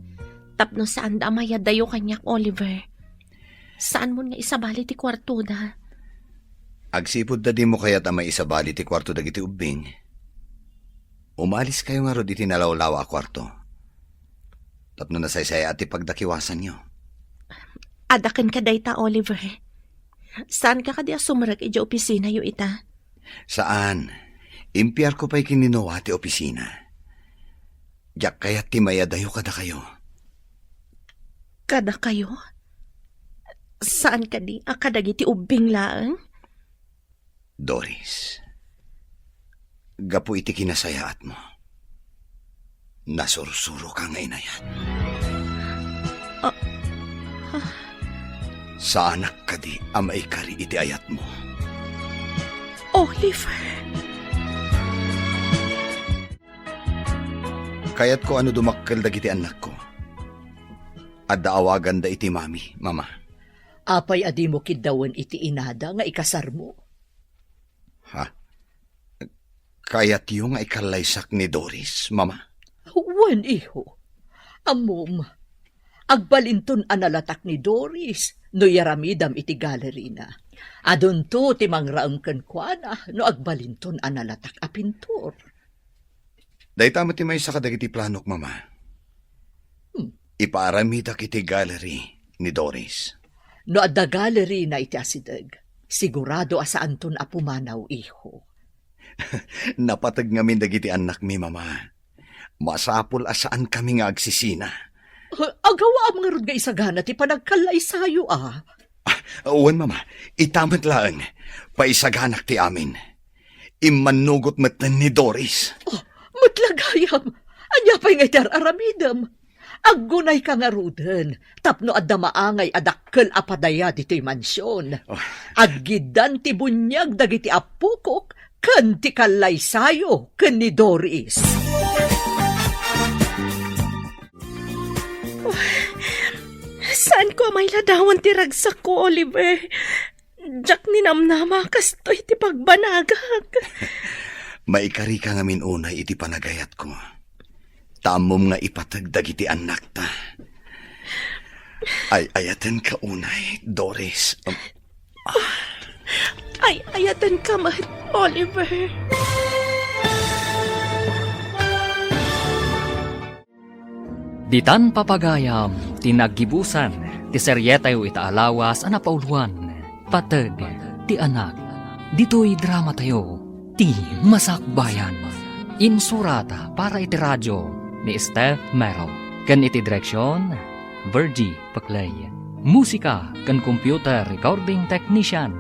Tapno saan da amaya dayo kanyak, Oliver. Saan mo nga isabali ti kwarto da? Agsipod da di mo kaya't amay isabali ti kwarto dagiti ubing. Umalis kayo nga ro di tinalawlaw a kwarto. Tapno nasaysaya at ipagdakiwasan nyo. Adakan ka dayta, Oliver. Saan ka kadi sumrag ija opisina yo ita? Saan? Impiyar ko pa'y kininawa ti opisina. Diyak kaya't timaya dayo kada kayo. Kada kayo? Saan ka di akadagiti ubing laang? Doris, gapu iti kinasayaat mo. Nasursuro ka nga inayat. Sa anak ka di amay kari iti ayat mo. Oliver! Kaya't ko ano dumakkel dagiti anak ko. At daawagan da iti mami, mama. Apay adi mo kidawan iti inada nga ikasar mo. Ha? Kaya't yung nga ikalaysak ni Doris, mama? Wan, iho. Amom, agbalinton analatak ni Doris no yaramidam iti gallery na. Adun to ti mangraam ken kuana no agbalinton analatak a pintor. Dahil tama ti may sa kadagiti planok, mama. Ipaaramida kiti gallery ni Doris. No adda gallery na iti asideg, sigurado asaan ton apumanaw, iho. Napatag ngamin dagiti anak mi, mama. Masapul asaan kami nga agsisina. Agawa ang mga rod nga isagana ti panagkalay sayo, ah. Uwan, mama. Itamat lang. Paisaganak ti amin. Imanugot matan ni Doris. Oh, matlagayam. Anya pa'y nga itar aramidam. Aggunay ka nga ruden. Tapno adda maangay adakkel apadaya dito'y mansyon. Aggidan ti bunyag dagiti apukok ken ti kalay sayo ken ni Doris. Saan ko may ladawan ti ragsak ko, Oliver? Jack ni namnama kastoy ti pagbanagag. Maikari ka nga minunay iti panagayat ko. Tamom nga ipatagdag iti anak ta. Ay ayatan ka unay, Doris. Ay ayatan ka man, Oliver. Ditan papagayam, tinaggibusan, ti seryeta yu itaalawas ana pauluan, patag, ti anak, dito'y drama tayo, ti masakbayan. Insurata para iti radyo ni Steph Merrill, kan iti direksyon, Virgie Paclay. Musika kan computer recording technician,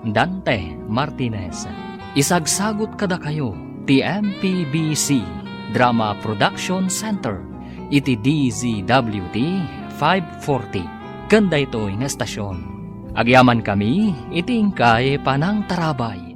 Dante Martinez. Isagsagot kada kayo, ti MPBC Drama Production Center, iti DZWT 540. Ganda ito nga estasyon. Agyaman kami, iti ingkay panang tarabay.